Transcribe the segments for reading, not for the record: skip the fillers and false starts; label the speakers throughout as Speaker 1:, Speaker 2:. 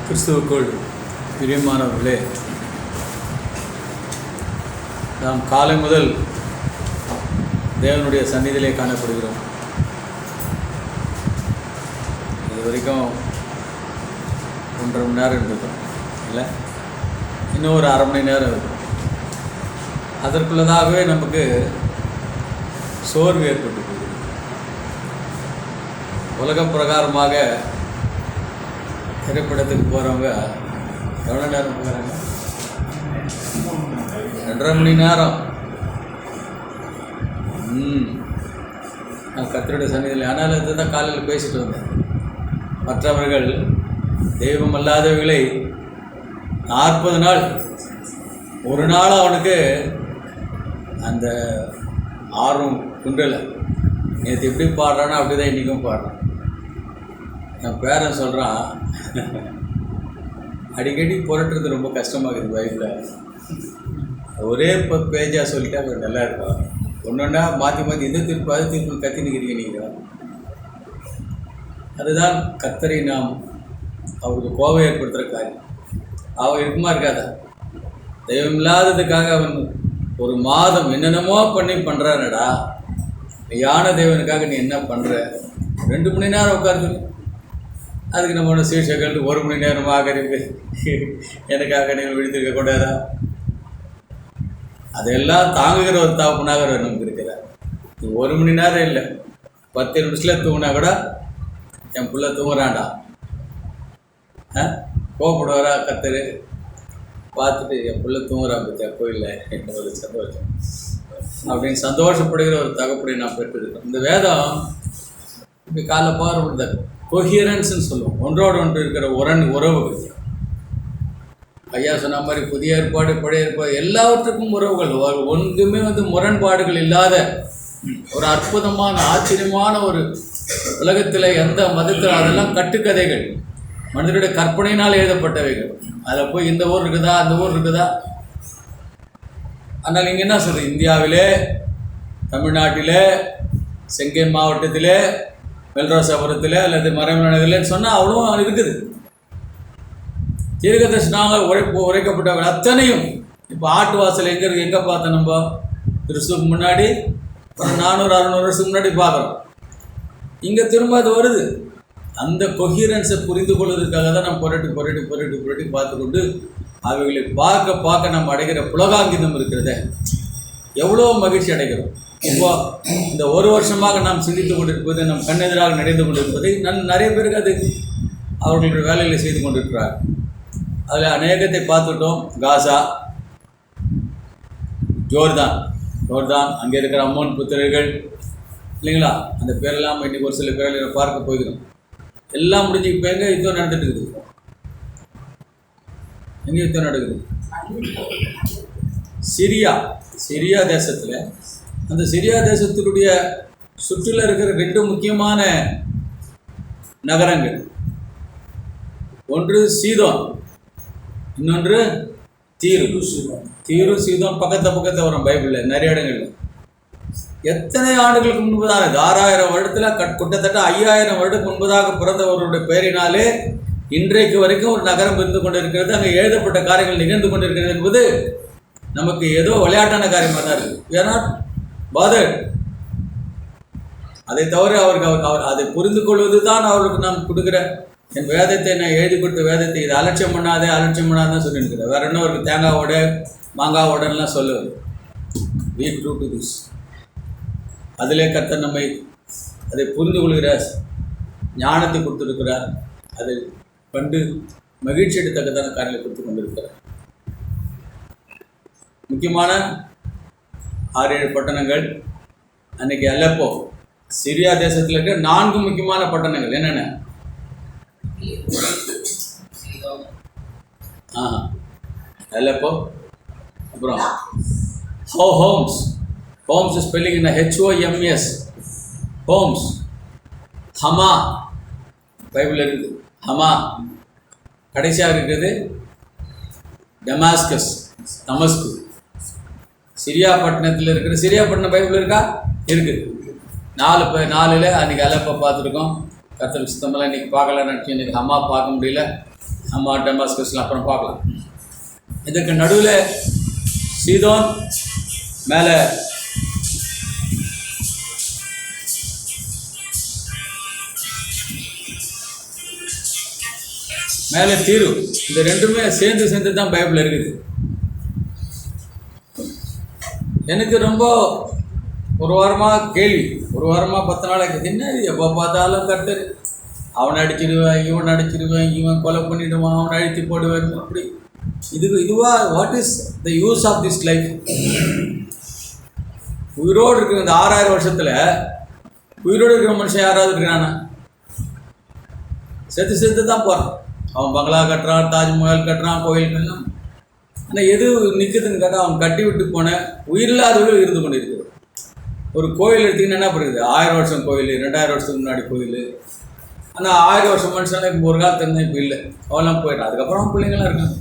Speaker 1: கிறிஸ்துவுக்குள் பிரியமானவர்களே, நாம் காலை முதல் தேவனுடைய சந்நிதியிலே காணப்படுகிறோம். இது வரைக்கும் 1.5 மணி நேரம் இருந்திருக்கோம் இல்லை, இன்னும் ஒரு 1/2 மணி நேரம் இருக்கும். அதற்குள்ளதாகவே நமக்கு சோர்வு ஏற்பட்டு போகுது. உலக பிரகாரமாக திரைப்படத்துக்கு போகிறவங்க எவ்வளோ நேரம் போகிறாங்க? 2.5 மணி நேரம். நான் கர்த்தருடைய சந்நிதியில் ஆனால் இதுதான் காலையில் பேசிட்டு வந்தேன். மற்றவர்கள் தெய்வம் அல்லாதவர்களை 40 நாள், ஒரு நாள் அவனுக்கு அந்த ஆர்வம் குண்டலை. நேற்று எப்படி பாடுறானோ அப்படி தான் இன்றைக்கும் பாடுறான். என் பேரன் சொல்கிறான், அடிக்கடி புரட்டுறது ரொம்ப கஷ்டமாகுது பைபிளில். ஒரே பேஜாக சொல்லிட்டா கொஞ்சம் நல்லா இருக்கும். ஒன்றா மாற்றி மாற்றி இந்த திருப்பு அது திருப்பு கத்தி நிற்கிறீங்க நீங்கள். அதுதான் கர்த்தரை நாம் அவருக்கு கோபம் ஏற்படுத்துகிற காரியம். அவன் இருக்குமா இருக்காதா? தெய்வம் இல்லாததுக்காக அவன் ஒரு மாதம் என்னென்னமோ பண்ணுறானடா. யான தேவனுக்காக நீ என்ன பண்ணுற? 2 மணி நேரம் உட்காந்து அதுக்கு நம்ம ஒன்று சீர்ஷர்கள் 1 மணி நேரமாக இருக்கு எனக்காக நீங்கள் விழுந்திருக்க கூடாதா? அதெல்லாம் தாங்குகிற ஒரு தாப்புனாக நமக்கு இருக்கிறார். 1 மணி நேரம் இல்லை, 10 நிமிஷத்தில் தூங்கினா கூட என் பிள்ளை தூங்குறான்டா கோவப்படுவாரா கர்த்தர்? பார்த்துட்டு என் பிள்ளை தூங்குறான் பற்றியா கோயிலில் என்ன ஒரு சந்தோஷம் அப்படின்னு சந்தோஷப்படுகிற ஒரு தகப்படை நான் பெற்றிருக்கோம். இந்த வேதம் இப்போ காலை பார்வை கொஹியரன்ஸ்ன்னு சொல்லுவோம். ஒன்றோடு ஒன்று இருக்கிற உறவுகள். ஐயா சொன்ன மாதிரி புதிய ஏற்பாடு பழைய ஏற்பாடு எல்லாவற்றுக்கும் உறவுகள். ஒன்றுமே முரண்பாடுகள் இல்லாத ஒரு அற்புதமான ஆச்சரியமான ஒரு உலகத்தில் எந்த மதத்தில் அதெல்லாம் கட்டுக்கதைகள், மனிதனுடைய கற்பனையினால் எழுதப்பட்டவைகள். அதில் போய் இந்த ஊர் இருக்குதா அந்த ஊர் இருக்குதா. ஆனால் நீங்கள் என்ன சொல்கிறீங்க? இந்தியாவிலே, தமிழ்நாட்டிலே, செங்கை மாவட்டத்திலே, மெல்ரோசாபுரத்தில் அல்லது மறைமலை நகரில் சொன்னால் அவ்வளோ இருக்குது. தீர்க்கதரிசனாக உரைக்கப்பட்டவர்கள் அத்தனையும் இப்போ ஆட்டு வாசல் எங்கே இருக்குது? எங்கே பார்த்தோம்? நம்ம கிறிஸ்துவுக்கு முன்னாடி 400-600 வருஷத்துக்கு முன்னாடி பார்க்குறோம். இங்கே திரும்ப அது வருது. அந்த கொஹியரன்ஸை புரிந்து கொள்வதற்காக தான் நம்ம புரட்டி பார்த்து கொண்டு அவைகளை பார்க்க நம்ம அடைகிற புலகாங்கிதம் இருக்கிறத எவ்வளோ மகிழ்ச்சி அடைகிறோம். இப்போ இந்த 1 வருஷமாக நாம் சிந்தித்து கொண்டிருப்பது, நம் கண்ணெதிராக நடந்து கொண்டிருப்பதை நிறைய பேருக்கு அது அவர்களுடைய வேலைகளை செய்து கொண்டிருக்கிறார். அதில் அநேகத்தை பார்த்துட்டோம். காசா, ஜோர்தான் அங்கே இருக்கிற அம்மோன் புத்திரர்கள் இல்லைங்களா? அந்த பேரெல்லாம் இன்றைக்கி ஒரு சில பேர்களை பார்க்க போகிறோம். எல்லாம் முடிஞ்சு இப்போ எங்கே யுத்தம் நடந்துட்டு இருக்குது? எங்கே யுத்தம் நடக்குது? சிரியா தேசத்தில். அந்த சிரியா தேசத்தினுடைய சுற்றில் இருக்கிற 2 முக்கியமான நகரங்கள், ஒன்று சீதோன், இன்னொன்று தீரு. சீதோன் பக்கத்தை வரும் பைபிளில் நிறைய இடங்களில். எத்தனை ஆண்டுகளுக்கு முன்பதாக, 6000 வருடத்தில் கிட்டத்தட்ட 5000 வருடத்துக்கு முன்பதாக பிறந்தவர்களுடைய பெயரினாலே இன்றைக்கு வரைக்கும் ஒரு நகரம் இருந்து கொண்டிருக்கிறது. அங்கே எழுதப்பட்ட காரியங்கள் நிகழ்ந்து கொண்டிருக்கிறது என்பது நமக்கு ஏதோ விளையாட்டான காரியமாக தான் இருக்குது. ஏன்னா பாதர் அதை தவிர அவர் அதை புரிந்து கொள்வது தான் அவருக்கு நாம் கொடுக்குற என் வேதத்தை நான் எழுதி கொடுத்த வேதத்தை இதை அலட்சியம் பண்ணாதான் சொல்லியிருக்கிறேன். வேற என்ன அவருக்கு தேங்காவோட மாங்காவோடலாம் சொல்லுவது. we true to this. அதிலே கர்த்தர் நம்மை அதை புரிந்து கொள்கிற ஞானத்தை கொடுத்துருக்கிறார். அதை கண்டு மகிழ்ச்சி எடுத்தக்கதான காரியங்களை கொடுத்து கொண்டிருக்கிறார். முக்கியமான 6-7 பட்டணங்கள் அன்னைக்கு அலப்போ, சிரியா தேசத்தில் இருக்கிற 4 முக்கியமான பட்டணங்கள் என்னென்ன? அலப்போ, அப்புறம் ஹோம்ஸ் ஸ்பெல்லிங் என்ன? HOMS, Homs. ஹமா பைபிளில் இருக்குது. ஹமா. கடைசியாக இருக்கிறது தமஸ்கு. சிரியா பட்டணத்தில் இருக்கிற சிரியா பட்டணம் பைபிள் இருக்கா? இருக்குது. 4 அன்றைக்கி அலப்போ பார்த்துருக்கோம். கர்த்தர் சுத்தமெல்லாம் இன்றைக்கி பார்க்கல நினச்சி இன்றைக்கி ஹமா பார்க்க முடியல. நம்ம டெமாஸ்கஸ்லாம் அப்புறம் பார்க்கலாம். இதுக்கு நடுவில் சீதோன், மேலே மேலே தீரு. இந்த ரெண்டுமே சேர்ந்து தான் பைபிள் இருக்குது. எனக்கு ரொம்ப ஒரு வாரமாக கேள்வி, ஒரு வாரமாக 10 நாளைக்கு என்ன எப்போ பார்த்தாலும் கர்த்தர் அவனை அடிச்சிடுவேன், இவன் அடிச்சிடுவேன், இவன் கொலை பண்ணிவிடுவான், அவனை அழித்து போடுவேன். அப்படி இதுவா what is the use of this life? உயிரோடு இருக்கிற இந்த 6000 வருஷத்தில் உயிரோடு இருக்கிற மனுஷன் யாராவது இருக்கிறானா? செத்து தான் போகிறான். அவன் பங்களா கட்டுறான், தாஜ்மஹால் கட்டுறான், கோயில் கட்டுறான். ஆனால் எது நிற்குதுன்னு கேட்டால் அவன் கட்டி விட்டு போன உயிரில்லாதவர்கள் இருந்து கொண்டு இருக்குது. ஒரு கோயில் எடுத்திங்கன்னா என்ன பண்ணுறது? 1000 வருஷம் கோயில், 2000 வருஷத்துக்கு முன்னாடி கோயில். ஆனால் 1000 வருஷம் மனுஷனால இப்போ ஒரு காலத்து இருந்தால் இப்போ இல்லை, அவெல்லாம் போயிட்டான். அதுக்கப்புறம் பிள்ளைங்களாம் இருக்காங்க.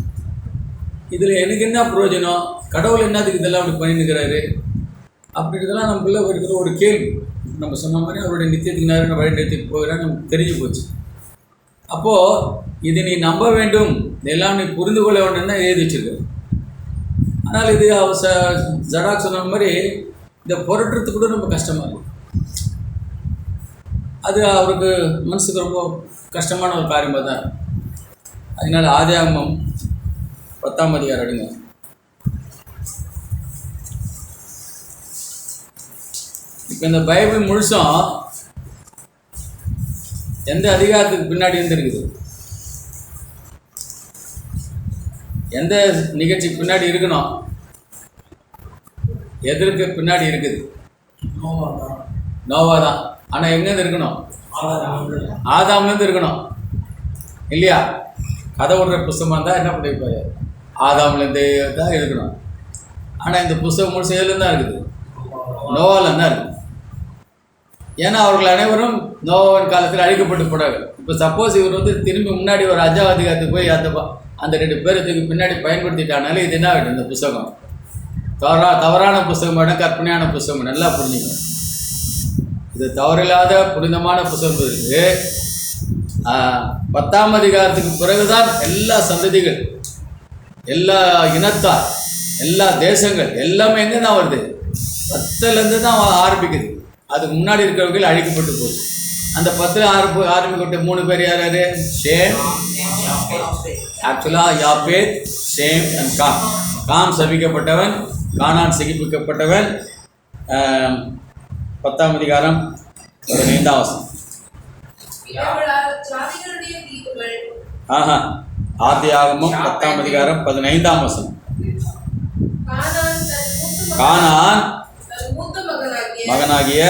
Speaker 1: இதில் எனக்கு என்ன பிரயோஜனம்? கடவுள் என்னதுக்கு இதெல்லாம் அப்படி பண்ணிருக்கிறாரு அப்படின்றதெல்லாம் நமக்குள்ளே இருக்கிற ஒரு கேள்வி. நம்ம சொன்ன மாதிரி அவருடைய நித்தியத்துக்கு நேரம் வழி நிறுத்திட்டு போகிறான்னு நமக்கு தெரிஞ்சு போச்சு. அப்போது இது நீ நம்ப வேண்டும், இதெல்லாம் நீ புரிந்து கொள்ள வேண்டும்னா எழுதி வச்சிருக்க. ஆனால் இது ஜடாக் சொன்ன மாதிரி இதை புரட்டுறது கூட ரொம்ப கஷ்டமாக இருக்கும். அது அவருக்கு மனசுக்கு ரொம்ப கஷ்டமான ஒரு காரியமாக தான். அதனால் ஆதியாகமம் 10ஆம் அதிகாரம் எடுங்க. இப்போ இந்த பைபிள் முழுசும் எந்த அதிகாரத்துக்கு பின்னாடி இருந்துருக்குது? எந்த நிகழ்ச்சிக்கு பின்னாடி இருக்கணும்? எதற்கு பின்னாடி இருக்குது? நோவா தான். ஆனால் எங்கேருந்து இருக்கணும்? ஆதாம்லேருந்து இருக்கணும் இல்லையா? கதை விடுற புஸ்தகமாக இருந்தால் என்ன பண்ணியிருப்பாரு? ஆதாம்லேருந்து தான் இருக்கணும். ஆனால் இந்த புஸ்தகம் முழுசு எதுலேருந்து தான் இருக்குது? நோவாவில் தான் இருக்குது. ஏன்னா அவர்கள் அனைவரும் நோவாவின் காலத்தில் அழிக்கப்பட்டு போனாங்க. இப்போ சப்போஸ் இவர் திரும்பி முன்னாடி ஒரு 5ஆம் அதிகாரத்துக்கு போய் அந்த 2 பேரத்துக்கு பின்னாடி பயன்படுத்திட்டானாலே இது என்ன ஆகிடும்? இந்த புஸ்தகம் தவறான புஸ்தகம் வேணும், கற்பனையான புஸ்தகம். நல்லா புரிஞ்சுக்கணும். இது தவறில்லாத புனிதமான புஸ்தகம் இருக்குது. 10ஆம் அதிகாரத்துக்கு பிறகுதான் எல்லா சந்ததிகள், எல்லா இனத்தார், எல்லா தேசங்கள் எல்லாமே எங்கே தான் வருது? 10லேருந்து தான் ஆரம்பிக்குது. அதுக்கு முன்னாடி இருக்கிறவர்கள் அழிக்கப்பட்டு போகுது. அந்த 10ல் ஆரம்பிக்கப்பட்ட 3 பேர் யார் யார்? ஷேம், ஆக்சுவலாக யாப்பேத், ஷேம் அண்ட் காம். காம் சபிக்கப்பட்டவன், கானான் சிகிப்பிக்கப்பட்டவன். 10ஆம் அதிகாரம் 15ஆம் வசனம். ஆதியாகமம் 10ஆம் அதிகாரம் 15ஆம் வசனம். கானான் மகனாகிய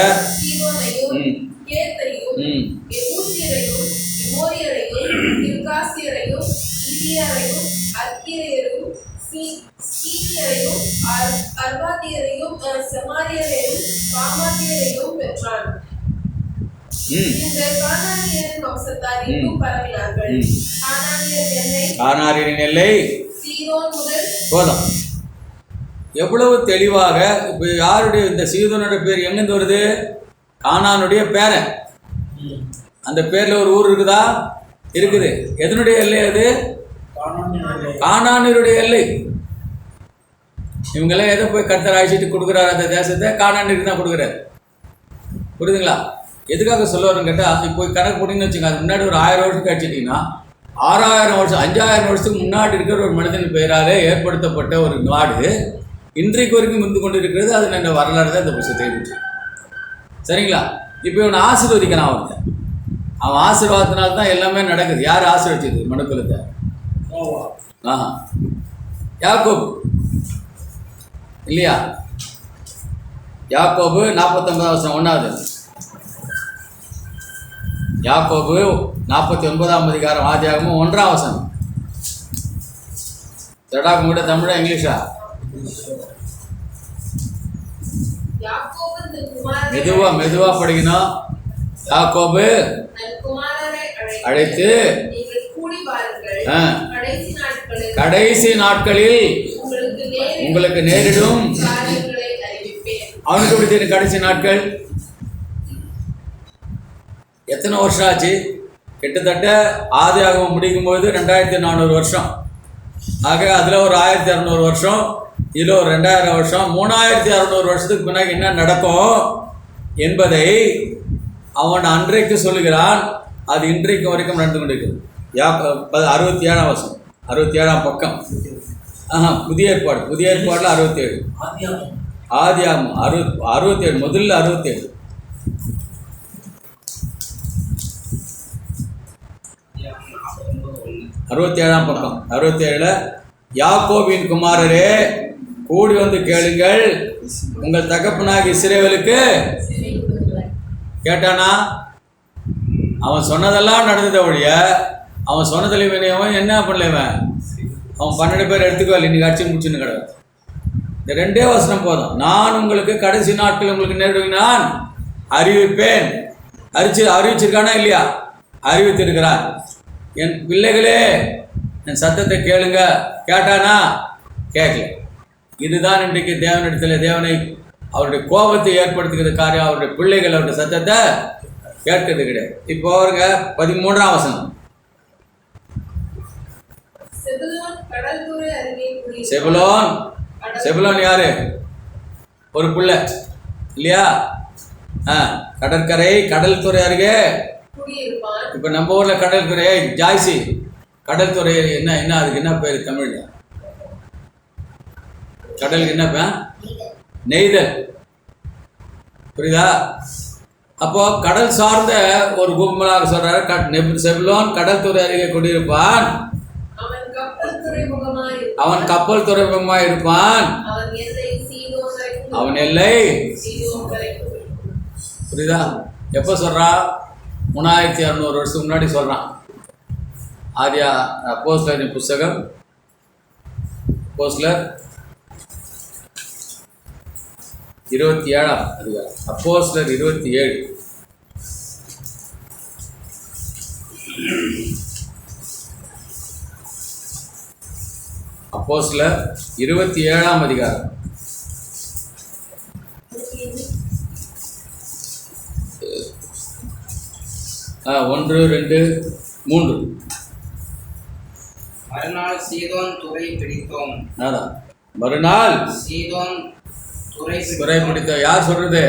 Speaker 1: கானானியரின் எல்லை போதும். எவ்வளவு தெளிவாக இப்போ யாருடைய இந்த சீதோனுடைய பேர் எங்கேருந்து வருது? கானானுடைய பேரன். அந்த பேரில் ஒரு ஊர் இருக்குதா? இருக்குது. எதனுடைய எல்லை அது? கானானியருடைய எல்லை. இவங்கெல்லாம் எதை போய் கர்த்தர் அழைச்சிட்டு கொடுக்குறாரு? அந்த தேசத்தை கானானியருக்கு தான் கொடுக்குறாரு. புரியுதுங்களா? எதுக்காக சொல்ல வரேன்னு கேட்டால், இப்போ கணக்கு போட்டிங்கன்னு வச்சுக்கோங்க, அது முன்னாடி ஒரு 1000 வருஷம் கழிச்சிட்டிங்கன்னா 6000 வருஷம் 5000 வருஷத்துக்கு முன்னாடி இருக்கிற ஒரு மனிதன் பெயராலே ஏற்படுத்தப்பட்ட ஒரு நாடு இன்றைக்கு வரைக்கும் இருந்து கொண்டு இருக்கிறது. அது நல்ல வரலாறு தான் இந்த புத்தகத்தை எழுதிச்சு. சரிங்களா? இப்போ இவனை ஆசீர்வதிக்கிறான். அவன் ஆசீர்வாதத்தினால்தான் எல்லாமே நடக்குது. யார் ஆசீர்வதிச்சது மனுக்குலத்தை? யாக்கோபு இல்லையா? யாக்கோபு 49ஆம் வசனம் 1வது. யாக்கோபு 49ஆம் அதிகாரம் ஆதியாகமம் 1ஆம் வசனம். ஜடாக் கூட தமிழா இங்கிலீஷா? மெதுவா படிக்கணும். யாக்கோபு அழைத்து கடைசி நாட்களில் உங்களுக்கு நேரிடும். அவனுக்கு எப்படி தெரியும் கடைசி நாட்கள்? எத்தனை வருஷம் ஆச்சு? கிட்டத்தட்ட ஆதி ஆகமம் முடிக்கும்போது 2400 வருஷம். ஆக அதில் ஒரு 1600 வருஷம், இதில் ஒரு 2000 வருஷம், 3600 வருஷத்துக்கு பின்னாடி என்ன நடக்கும் என்பதை அவன் அன்றைக்கு சொல்லுகிறான். அது இன்றைக்கு வரைக்கும் நடந்து கொண்டிருக்கிறது. 67ஆம் வருஷம், 67ஆம் பக்கம். புதிய ஏற்பாடில் 67, ஆதி ஆகமம் 67, முதல்ல 67. 67ஆம் பக்கம், 67. யாக்கோபின் குமாரரே, கூடி வந்து கேளுங்கள், உங்கள் தகப்பனாகிய இஸ்ரவேலுக்கு. கேட்டானா? அவன் சொன்னதெல்லாம் நடந்ததை ஒழிய அவன் சொன்னதில் அவன் என்ன பண்ணலவன்? அவன் 12 பேர் எடுத்துக்கோ, இன்னைக்கு அடிச்சு முடிச்சுன்னு கிடையாது. இந்த 2 வசனம் போதும். நான் உங்களுக்கு கடைசி நாட்கள் உங்களுக்கு நேரிடுவேன், அறிவிப்பேன். அறிவிச்சிருக்கானா இல்லையா? அறிவித்திருக்கிறான். என் பிள்ளைகளே, என் சத்தத்தை கேளுங்க. கேட்டானா? கேட்கல. இதுதான் இன்றைக்கு தேவனிடத்தில் தேவனை அவருடைய கோபத்தை ஏற்படுத்துகிற காரியம். அவருடைய பிள்ளைகள் அவருடைய சத்தத்தை கேட்கறது கிடையாது. இப்போ அவருங்க 13ஆம் வசனம். செபுலோன் யாரு? ஒரு பிள்ளை இல்லையா? கடற்கரை, கடல் துறை அருகே. இப்போ நம்ம ஊரில் கடல் துறை ஜாய்சி, கடல் துறை என்ன அதுக்கு என்ன பேர் தமிழ்ல? கடலுக்கு என்ன பேர்? நெய்தல். புரியுதா? அப்போ கடல் சார்ந்த ஒரு கும்பலாக சொல்றாரு. செபுலோன் கடல் துறை அருகே குடியிருப்பான், அவன் கப்பல் துறைமுகமாய் இருப்பான், அவன் எல்லை. புரியுதா? எப்போ சொல்றா? 3600 வருஷத்துக்கு முன்னாடி சொல்றான். ஆதியா அப்போஸ்தலரின் புஸ்தகம், அப்போஸ்தலர் 27ஆம் அதிகாரம், அப்போஸ்தலர் 27. அப்போஸ்தலர் 27ஆம் அதிகாரம். 1, 2, 3.
Speaker 2: மறுநாள் சீதோன் துறை பிடித்தோம்.
Speaker 1: அதான் மறுநாள்
Speaker 2: சீதோன்
Speaker 1: துறை பிடித்தோம். யார் சொல்றது?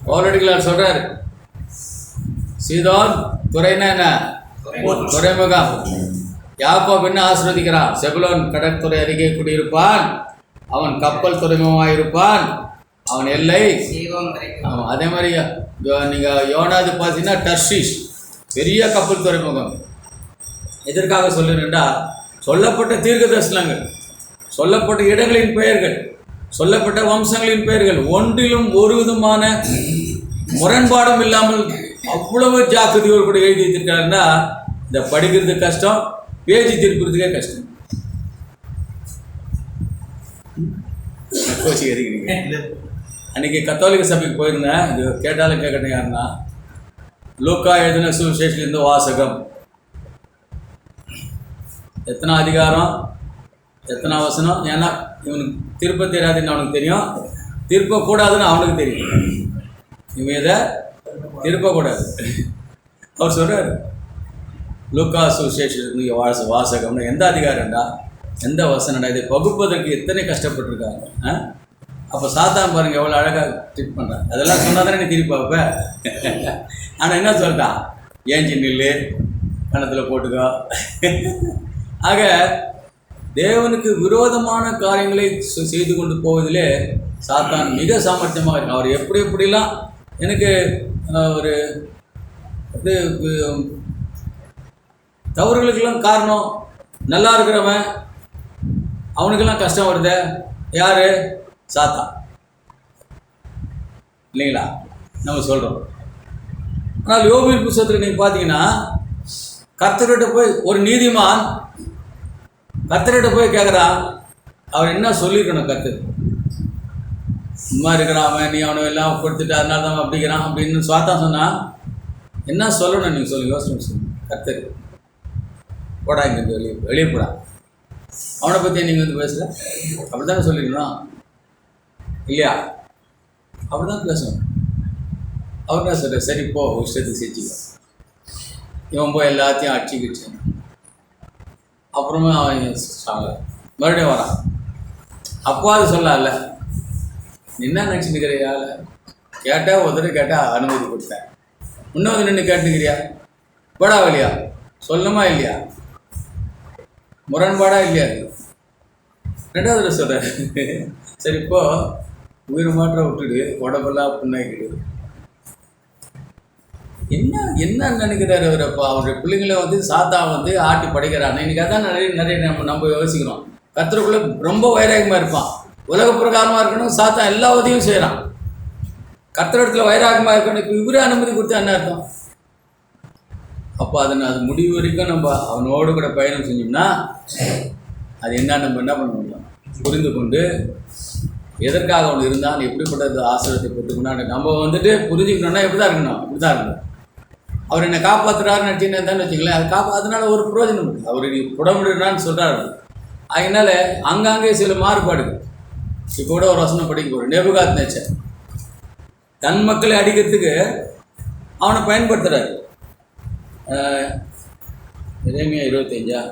Speaker 1: பவுலடிகளார் சொல்றாரு. சீதோன் துறைன்னா என்ன? துறைமுகம். யாக்கோபு என்ன ஆசீர்வதிக்கிறான்? செபுலோன் கடற்துறை அருகே குடியிருப்பான், அவன் கப்பல் துறைமுகமாக இருப்பான், அவன் எல்லை. அதே மாதிரி நீங்கள் யோனாது பார்த்தீங்கன்னா டர்ஷீஷ், பெரிய கப்பல் துறைமுகம். எதற்காக சொல்லுறேன்டா, சொல்லப்பட்ட தீர்க்க தரிசனங்கள், சொல்லப்பட்ட இடங்களின் பெயர்கள், சொல்லப்பட்ட வம்சங்களின் பெயர்கள் ஒன்றிலும் ஒரு விதமான முரண்பாடும் இல்லாமல் அவ்வளவு ஜாக்கிரதையோடு கூட எழுதி வைத்திருக்காருன்னா, இந்த படிக்கிறது கஷ்டம், பேஜ் திருப்புறதுக்கே கஷ்டம். அன்றைக்கி கத்தோலிக்க சபைக்கு போயிருந்தேன். இது கேட்டாலும் கேட்கணும். யாருன்னா லூக்கா எழுதின சுவிசேஷத்திலிருந்து வாசகம். எத்தனை அதிகாரம், எத்தனை வசனம்? ஏன்னா இவனுக்கு திருப்ப தெரியாதுன்னு அவனுக்கு தெரியும், திருப்பக்கூடாதுன்னு அவனுக்கு தெரியும். இவன் இதை திருப்பக்கூடாது. அவர் சொல்கிறார், லூக்கா சுவிசேஷத்திலிருந்து வாசகம்னு எந்த அதிகாரம்டா, எந்த வசனம்டா? இதை பகுப்பதற்கு எத்தனை கஷ்டப்பட்டுருக்காங்க. அப்போ சாத்தான் பாருங்கள் எவ்வளோ அழகாக ட்ரீட் பண்ணுறான். அதெல்லாம் சொன்னால் தானே நீ திருப்பி பார்ப்ப. ஆனால் என்ன சொல்லிட்டான்? ஏஞ்சி நில்லு, கணத்தில் போட்டுக்கோ. ஆக தேவனுக்கு விரோதமான காரியங்களை செய்து கொண்டு போவதிலே சாத்தான் மிக சாமர்த்தியமாக இருக்கு. அவர் எப்படிலாம் எனக்கு ஒரு இது தவறுகளுக்கெல்லாம் காரணம் நல்லா இருக்கிறவன், அவனுக்கெல்லாம் கஷ்டம் வருது. யார்? சாத்தான் இல்லைங்களா? நம்ம சொல்கிறோம். ஆனால் யோபின் புத்தகத்தில் நீங்கள் பார்த்தீங்கன்னா, கர்த்தர்கிட்ட போய் ஒரு நீதிமான் கர்த்தர்கிட்ட போய் கேட்குறான். அவர் என்ன சொல்லியிருக்கணும்? கர்த்தர் சும்மா இருக்கிறான், அவன் நீ அவனை எல்லாம் கொடுத்துட்டு அதனால தான் அப்படிங்கிறான் அப்படின்னு சாத்தான் சொன்னால் என்ன சொல்லணும்? நீங்கள் சொல்லி யோசனை சொல்லுங்கள். கர்த்தர் போடா, இங்கே வெளியே போடா, அவனை பற்றி நீங்கள் வந்து பேசல, அப்படி தானே சொல்லிக்கணும் இல்லையா? அப்படி தான் பேசணும். அவர் என்ன சொல்கிறார்? சரி போ, இஷ்டத்துக்கு செஞ்சுக்க. இவன் போய் எல்லாத்தையும் அடிச்சுக்கிச்சு. அப்புறமா அவன் மறுபடியும் வரான். அப்போ அது சொல்லல, என்ன நினச்சிட்டுக்கிறியா? கேட்டால் ஒருத்தர் கேட்டால் அனுமதி கொடுத்தேன், இன்னொரு நின்று கேட்டுக்கிறியா? படாவலியா? சொல்லணுமா இல்லையா? முரண்பாடா இல்லையா? ரெண்டாவது சொல்கிறார், சரி இப்போ உயிர் மாற்ற விட்டுடு, உடம்பெல்லாம் புண்ணாக்கிடு. என்ன நினைக்கிறாரு அவர்? அப்போ அவருடைய பிள்ளைங்களை சாத்தா ஆட்டி படைக்கிறான். இன்னைக்கு அதான் நிறைய நம்ம யோசிக்கிறோம். கர்த்தருக்குள்ள ரொம்ப வைராகமாக இருப்பான், உலக பிரகாரமாக இருக்கணும். சாத்தா எல்லா உதவியும் செய்கிறான். கர்த்தரிடத்துல வைராகமாக இருக்கணும். இப்போ இவரே அனுமதி கொடுத்தா என்ன அர்த்தம்? அப்போ அது முடிவு வரைக்கும் நம்ம அவனோடு கூட பயணம் செஞ்சோம்னா அது என்ன நம்ம என்ன பண்ண முடியும்? புரிந்து கொண்டு எதற்காக அவன் இருந்தான், எப்படிப்பட்டது ஆசிரியத்தை பெற்றுக்கணும் நம்ம புரிஞ்சுக்கணும்னா எப்படி தான் இருக்கணும்? அப்படி தான் இருக்கணும். அவர் என்னை காப்பாற்றுறாருன்னு நினச்சின்னு வச்சுங்களேன், அது அதனால ஒரு பிரயோஜனம் இல்லை. அவர் நீ புடமிடுறான்னு சொல்கிறாரு. அதனால அங்கங்கே சில மாறுபாடுகள். இப்போ கூட ஒரு வசனம் படிக்க போகிறோம். நேபுகாத்நேச்சர் தன் மக்களை அடிக்கிறதுக்கு அவனை பயன்படுத்துகிறாரு. எரேமியா 25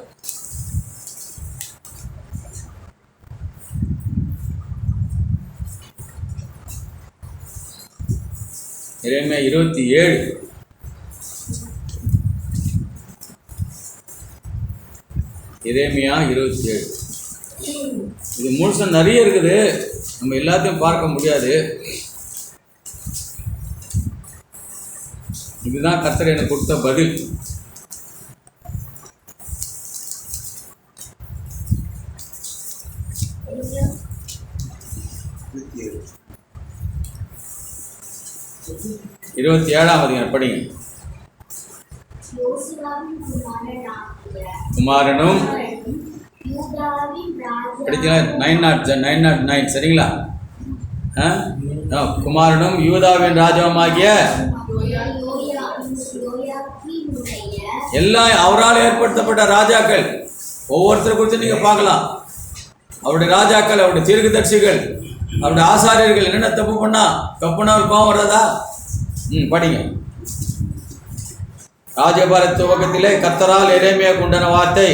Speaker 1: எரேமியா 27 எரேமியா 27. இது முழுசம் நிறைய இருக்குது, நம்ம எல்லாத்தையும் பார்க்க முடியாது. இதுதான் கர்த்தர் எனக்கு கொடுத்த பதில். இருபத்தி 7 படிங்க. குமாரனும் படிக்கலாம் 909 சரிங்களா? குமாரனும் யூதாவின் ராஜாவுமாகிய எல்லாம் அவரால் ஏற்படுத்தப்பட்ட ராஜாக்கள். ஒவ்வொருத்தரை குறித்து நீங்கள் பார்க்கலாம். அவருடைய ராஜாக்கள், அவருடைய தீர்க்கதரிசிகள், அவருடைய ஆசாரியர்கள் என்னென்ன தப்பு பண்ணா ஒரு கோவம் வர்றதா? படிங்க. ராஜபார துவக்கத்திலே கர்த்தரால் எரேமியா கொண்டான வார்த்தை.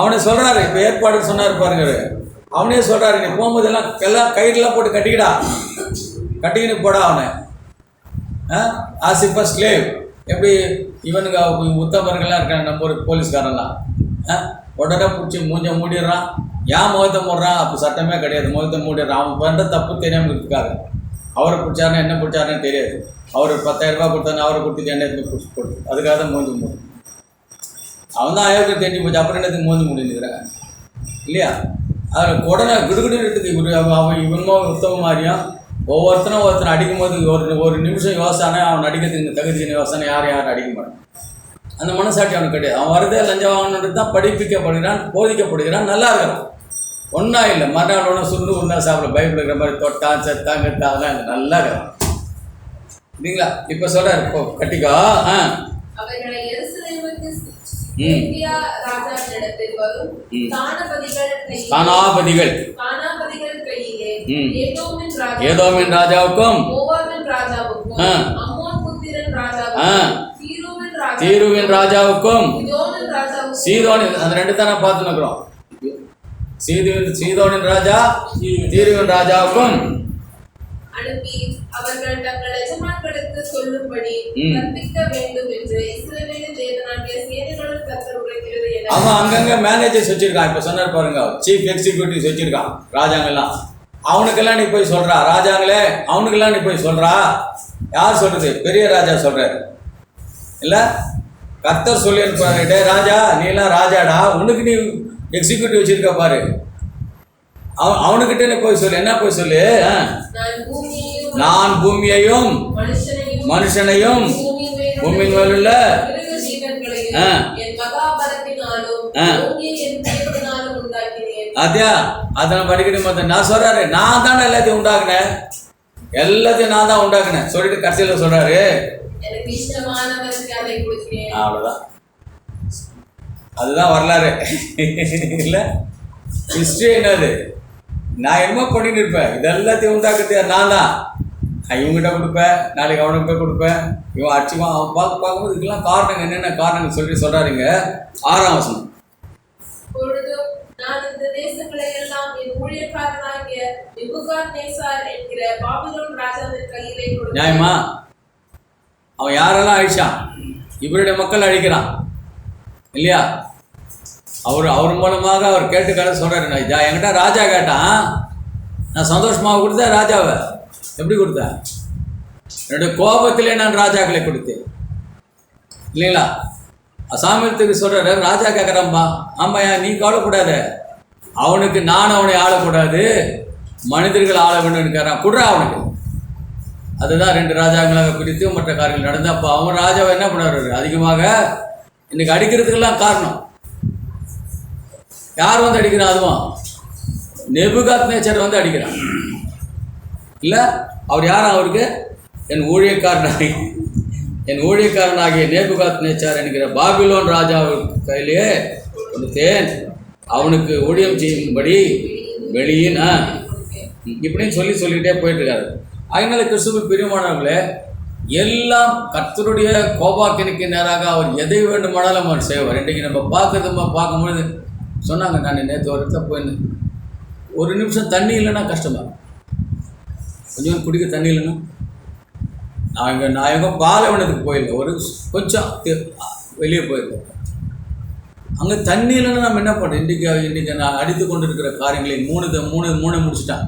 Speaker 1: அவனை சொல்றாரு, இப்ப ஏற்பாடு சொன்னாரு பாருங்க. அவனே சொல்றாரு, நீ போகும்போது எல்லாம் கயிறுலாம் போட்டு கட்டிக்கின்னு போடா அவனை. ஆசிப்பா ஸ்லேவ். எப்படி இவனுங்க உத்தமர்கள்லாம் இருக்காங்க, நம்ம ஒரு போலீஸ்காரன்லாம் உடனே பிடிச்சி மூஞ்ச மூடிடுறான். ஏன் முகத்தை மூடுறான்? அப்போ சட்டமே கிடையாது, முகத்தை மூடிடுறான். அவன் பண்ணுற தப்பு தெரியாமல் இருக்காது. அவரை பிடிச்சாருன்னா என்ன பிடிச்சாருன்னு தெரியாது. அவர் 10,000 ரூபா கொடுத்தாருன்னு அவரை கொடுத்துட்டு என்ன பிடிச்சி போட்டு அதுக்காக தான் மூஞ்சி மூடும். அவன் தான் அயோக்கியம் தெரிஞ்சு போச்சு, அப்புறம் என்னத்துக்கு மூஞ்சி முடிஞ்சுக்கிறாங்க இல்லையா? அதில் உடனே கிடுகிடுறதுக்கு அவன் இவனுமோ உத்தம மாதிரியும் ஒவ்வொருத்தனை அடிக்கும் போது ஒரு நிமிஷம் யோசனை அவன் அடிக்கிறதுக்கு தகுதி யோசனை யாரும் அடிக்க மாட்டான். அந்த மனசாட்சி அவனுக்கு கிடையாது. அவன் வரதே லஞ்சம் வாங்கணுன்றது தான் படிப்பிக்கப்படுகிறான், போதிக்கப்படுகிறான், நல்லா இருக்கிறான். ஒன்றா இல்லை, மறுநாள் ஒன்றா சுண்டு ஒன்றா சாப்பிட பைபிள் இருக்கிற மாதிரி தொட்டான் செத்தான் கெட்டாதான் இல்லை, நல்லா இருக்கிறான் இல்லைங்களா? இப்போ சொல்கிறார், இப்போ கட்டிக்கோ. கானாபதிகள் ஏதோமின் ராஜாவுக்கும் தீருவின் ராஜாவுக்கும் சீதோனின், அந்த ரெண்டு தானே பார்த்து நிற்கிறோம். சீதோனின் ராஜா தீருவின் ராஜாவுக்கும்
Speaker 3: அனுப்பி அவர்கள் தங்கள் எஜமான்களுக்கு சொல்லும்படி கற்பிக்க வேண்டும் என்று இஸ்ரவேலின் தேவனாகிய சேனைகளின் கர்த்தர் உரைக்கிறது என.
Speaker 1: அவன் அங்கங்க மேனேஜர்ஸ் வச்சிருக்கான். இப்ப சொன்னார் பாருங்க, சீஃப் எக்ஸிக்யூட்டிவ்ஸ் வச்சிருக்கான் ராஜாங்கெல்லாம். அவனுக்கெல்லாம் நீ போய் சொல்றா, ராஜாங்களே அவனுக்கெல்லாம் நீ போய் சொல்றா. யார் சொல்றது? பெரிய ராஜா சொல்றாரு இல்ல, கர்த்தர் சொல்லி அனுப்புறாரு. டே ராஜா, நீ எல்லாம் ராஜாடா, உனக்கு நீ எக்ஸிக்யூட்டிவ் வச்சிருக்க பாரு, அவனுக்கிட்ட நீ போய் சொல்லு. என்ன போய் சொல்லு? நான் பூமியையும் மனுஷனையும் பூமியின் மேலுள்ள அதே அதை படிக்கணும். நான் சொல்றாரு, நான் தானே எல்லாத்தையும் உண்டாக்குனேன், எல்லாத்தையும் நான் தான் உண்டாக்குனேன் சொல்லிட்டு கடைசியில் சொல்றாரு, அவ்வளவுதான். அதுதான் வரலாறு இல்ல, ஹிஸ்டரி என்னது? நான் என்னமோ பண்ணிட்டு இருப்பேன், இதெல்லாத்தையும் உண்டாக்குறது நான் தான். இவங்ககிட்ட கொடுப்பேன், நாளைக்கு அவனுக்கு போய் கொடுப்பேன், இவன் அடிச்சுவான். அவன் பார்க்கும்போது இதுக்கெல்லாம் காரணங்கள் என்னென்ன காரணங்கள் சொல்கிறாருங்க. 6ஆம் வசனம்.
Speaker 3: பொழுதும் நான் இந்த தேசங்களை எல்லாம் என் ஊழியக்காரனாகிய நேபுகாத்நேச்சார் என்கிற பாபிலோன் ராஜாவின் கையிலே கொடுத்தேன்.
Speaker 1: நியாயமா? அவன் யாரெல்லாம் அழிச்சான்? இவருடைய மக்கள் அழிக்கிறான் இல்லையா? அவர் மூலமாக அவர் கேட்டுக்கார சொல்கிறாரு. நான் என்கிட்ட ராஜா கேட்டான், நான் சந்தோஷமாக கொடுத்தேன். ராஜாவை எப்படி கொடுத்தேன்? என்னுடைய கோபத்திலே நான் ராஜாக்களை கொடுத்தேன் இல்லைங்களா? சாமியத்துக்கு சொல்கிறாரு, ராஜா கேட்குறான்பா. ஆமாயா, நீ கவலைக்கூடாத, அவனுக்கு நான் அவனை ஆளக்கூடாது, மனிதர்கள் ஆள வேணும்னு கேட்குறான். குடுறா அவனுக்கு. அதுதான் 2 ராஜாக்களாக பிரித்து மற்ற காரியங்கள் நடந்து. அப்போ அவன் ராஜாவை என்ன பண்ணுறாரு? அதிகமாக இன்னைக்கு அடிக்கிறதுக்கெல்லாம் காரணம் யார் வந்து அடிக்கிறான்? அதுவும் நேபுகாத்நேச்சார் வந்து அடிக்கிறான் இல்லை? அவர் யார்? அவருக்கு என் ஊழியக்காரனாகிய நேபுகாத்நேச்சார் என்கிற பாபிலோன் ராஜாவின் கையிலே கொடுத்தேன், அவனுக்கு ஊழியம் செய்யும்படி வெளியின் இப்படின்னு சொல்லிக்கிட்டே போயிட்டுருக்காரு. அதனால கிறிஸ்துவுக்கு பிரியமானவர்களே, எல்லாம் கர்த்தருடைய கோபாக்கினுக்கு நேராக அவர் எதை வேண்டுமானாலும் அவர் செய்வார். இன்றைக்கு நம்ம பார்க்கும்பொழுது சொன்னாங்க, நான் நேற்று ஒரு இடத்துல போயிருந்தேன், 1 நிமிஷம் தண்ணி இல்லைன்னா கஷ்டமாக, கொஞ்சம் குடிக்க தண்ணி இல்லைன்னா. நான் எங்கே பாலைவனத்துக்கு போயிருக்கேன், ஒரு கொஞ்சம் வெளியே போயிருக்கேன். அங்கே தண்ணி இல்லைன்னா நம்ம என்ன பண்ணுறோம்? இன்றைக்கி நான் அடித்து கொண்டு இருக்கிற காரியங்களை மூணு முடிச்சிட்டான்.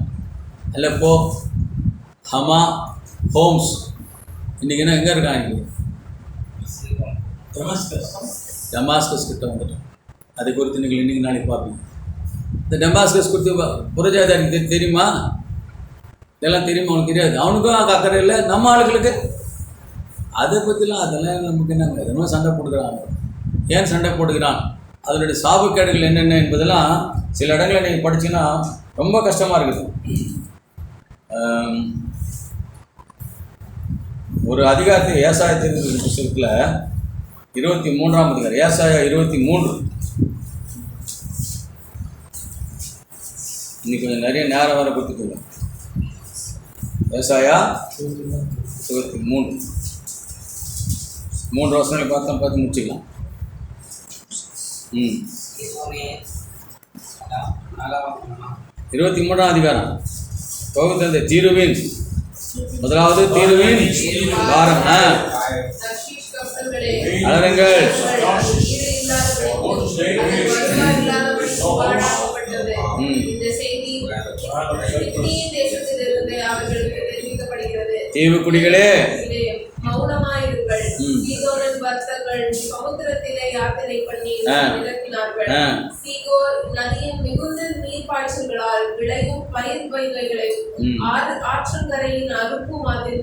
Speaker 1: இல்லை போ ஹமா ஹோம்ஸ். இன்றைக்கி என்ன எங்கே இருக்காங்க? டமாஸ்கஸ் கிட்ட வந்துட்டோம். அதை குறித்து நீங்கள் இன்றைக்கி நாளைக்கு பார்ப்பீங்க. இந்த டமாஸ்கஸ் குறித்து புறஜாதிக்கு தெரியுமா? இதெல்லாம் தெரியுமா? அவனுக்கு தெரியாது. அவனுக்கும் அக்கறை இல்லை, நம்ம ஆளுகளுக்கு அதை பற்றிலாம் அதெல்லாம் நமக்கு என்னங்க, எதுவும் சண்டை போட்டுக்கிறாங்க. ஏன் சண்டை போட்டுக்கிறான்? அதனுடைய சாபக்கேடுகள் என்னென்ன என்பதெல்லாம் சில இடங்களில் நீங்கள் படிச்சுன்னா ரொம்ப கஷ்டமாக இருக்குது. ஒரு அதிகாரத்தை ஏசாயத்தின் புத்தகத்தில் 23ஆம் அதிகாரம், ஏசாயா 23. இன்னைக்கு கொஞ்சம் நிறைய நேரம் வர கொடுத்துக்கோங்க. ஏசாயா 23 வசனங்களை பார்த்து முடிச்சுக்கலாம். 23ஆம் அதிகாரம். கோபத்திலிருந்து தீருவின் முதலாவது தீருவின் வாரம். அலருங்கள், தீவு குடிகளே
Speaker 3: மௌனமாயிருங்கள். சீதோனின் வர்த்தகர்கள் சமுத்திரத்திலே யாத்திரை பண்ணி விளக்கினார்கள். சீகோர் நதியின் மிகுந்த நீர்ப்பாய்ச்சல்களால் விளையும் பயிர் வகைகளையும் ஆற்றங்கரையின் அறுப்பும் அதில்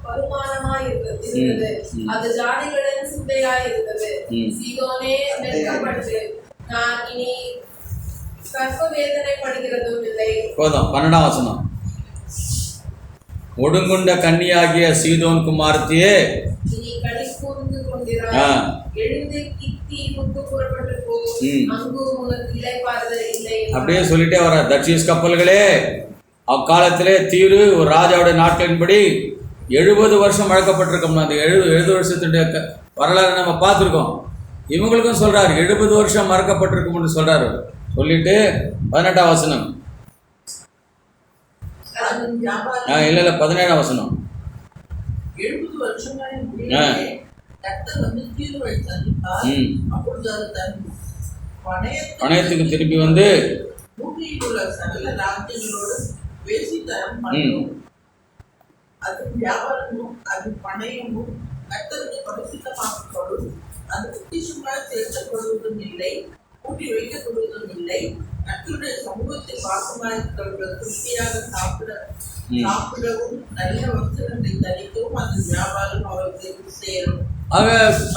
Speaker 3: வருமானமாயிருந்தது. அது ஜாதிகளின் சிந்தையாயிருந்தது. சீதோனே வெட்கப்பட்டு நான் இனி கற்ப வேதனைப்படுகிறதும் இல்லை.
Speaker 1: போதும். 12ஆம் வசனம். ஒடுங்குண்ட கன்னியாகிய சீதோன் குமாரத்தியே, அப்படியே சொல்லிட்டே வர. தர்ஷீஸ் கப்பல்களே, அக்காலத்திலே தீரு ஒரு ராஜாவுடைய நாட்களின்படி 70 வருஷம் வழக்கப்பட்டிருக்கோம். அந்த 70 வருஷத்துடைய வரலாறு நம்ம பார்த்துருக்கோம். இவங்களுக்கும் சொல்றாரு 70 வருஷம் மறக்கப்பட்டிருக்கும்னு சொல்றாரு. சொல்லிட்டு 18ஆம் வசனம். இல்ல 17ஆம் வசனம்.
Speaker 4: 70 வருஷங்களின் முடிவிலே கர்த்தர் வந்து தீர்வை சந்தித்தார். அப்பொழுது அது தன்
Speaker 1: பணயத்துக்கு திருப்பி வந்து
Speaker 4: பூமியில் உள்ள சகல ராஜ்யங்களோடு பேசித்தரம் பண்ணும். அது வியாபாரமும் அது பணயமும் கர்த்தருக்கு பரிசுத்தமாக்கப்படும். அது பொக்கிஷமாக சேர்க்கப்படுவதும் இல்லை, கூட்டி வைக்கப்படுவதும் இல்லை. கர்த்தருடைய சமூகத்தில் வாசமாயிருக்கிறவர்கள் திருப்தியாக சாப்பிடவும் நல்ல வஸ்திரங்களை தரிக்கவும் அந்த வியாபாரம் அவர்களுக்கு சேரும்.
Speaker 1: ஆக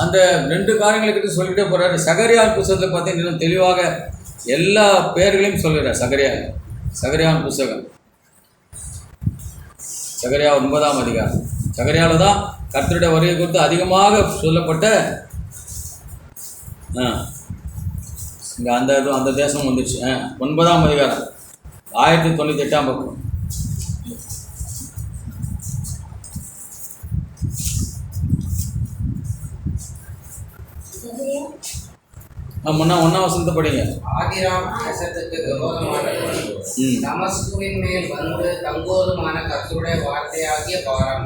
Speaker 1: அந்த 2 காரியங்களை சொல்லிட்டே போறாரு. சகரியாவின் புத்தகத்தை பார்த்து இன்னும் தெளிவாக எல்லா பெயர்களையும் சொல்கிறார். சகரியாவின் புத்தகம், சகரியா 9ஆம் அதிகாரம். சகரியாவில் தான் கர்த்தருடைய வருகை குறித்து அதிகமாக சொல்லப்பட்ட இங்கே அந்த தேசம் வந்துடுச்சு. 9ஆம் அதிகாரம் 1098 பக்கம். முன்னா 1ஆம் வசனத்தை படிங்க.
Speaker 2: ஆதிராம் தேசத்துக்கு விரோதமானது தமஸ்குவின் மேல் வந்து தங்கோதுமான கர்த்தருடைய வார்த்தையாகிய பாரம்.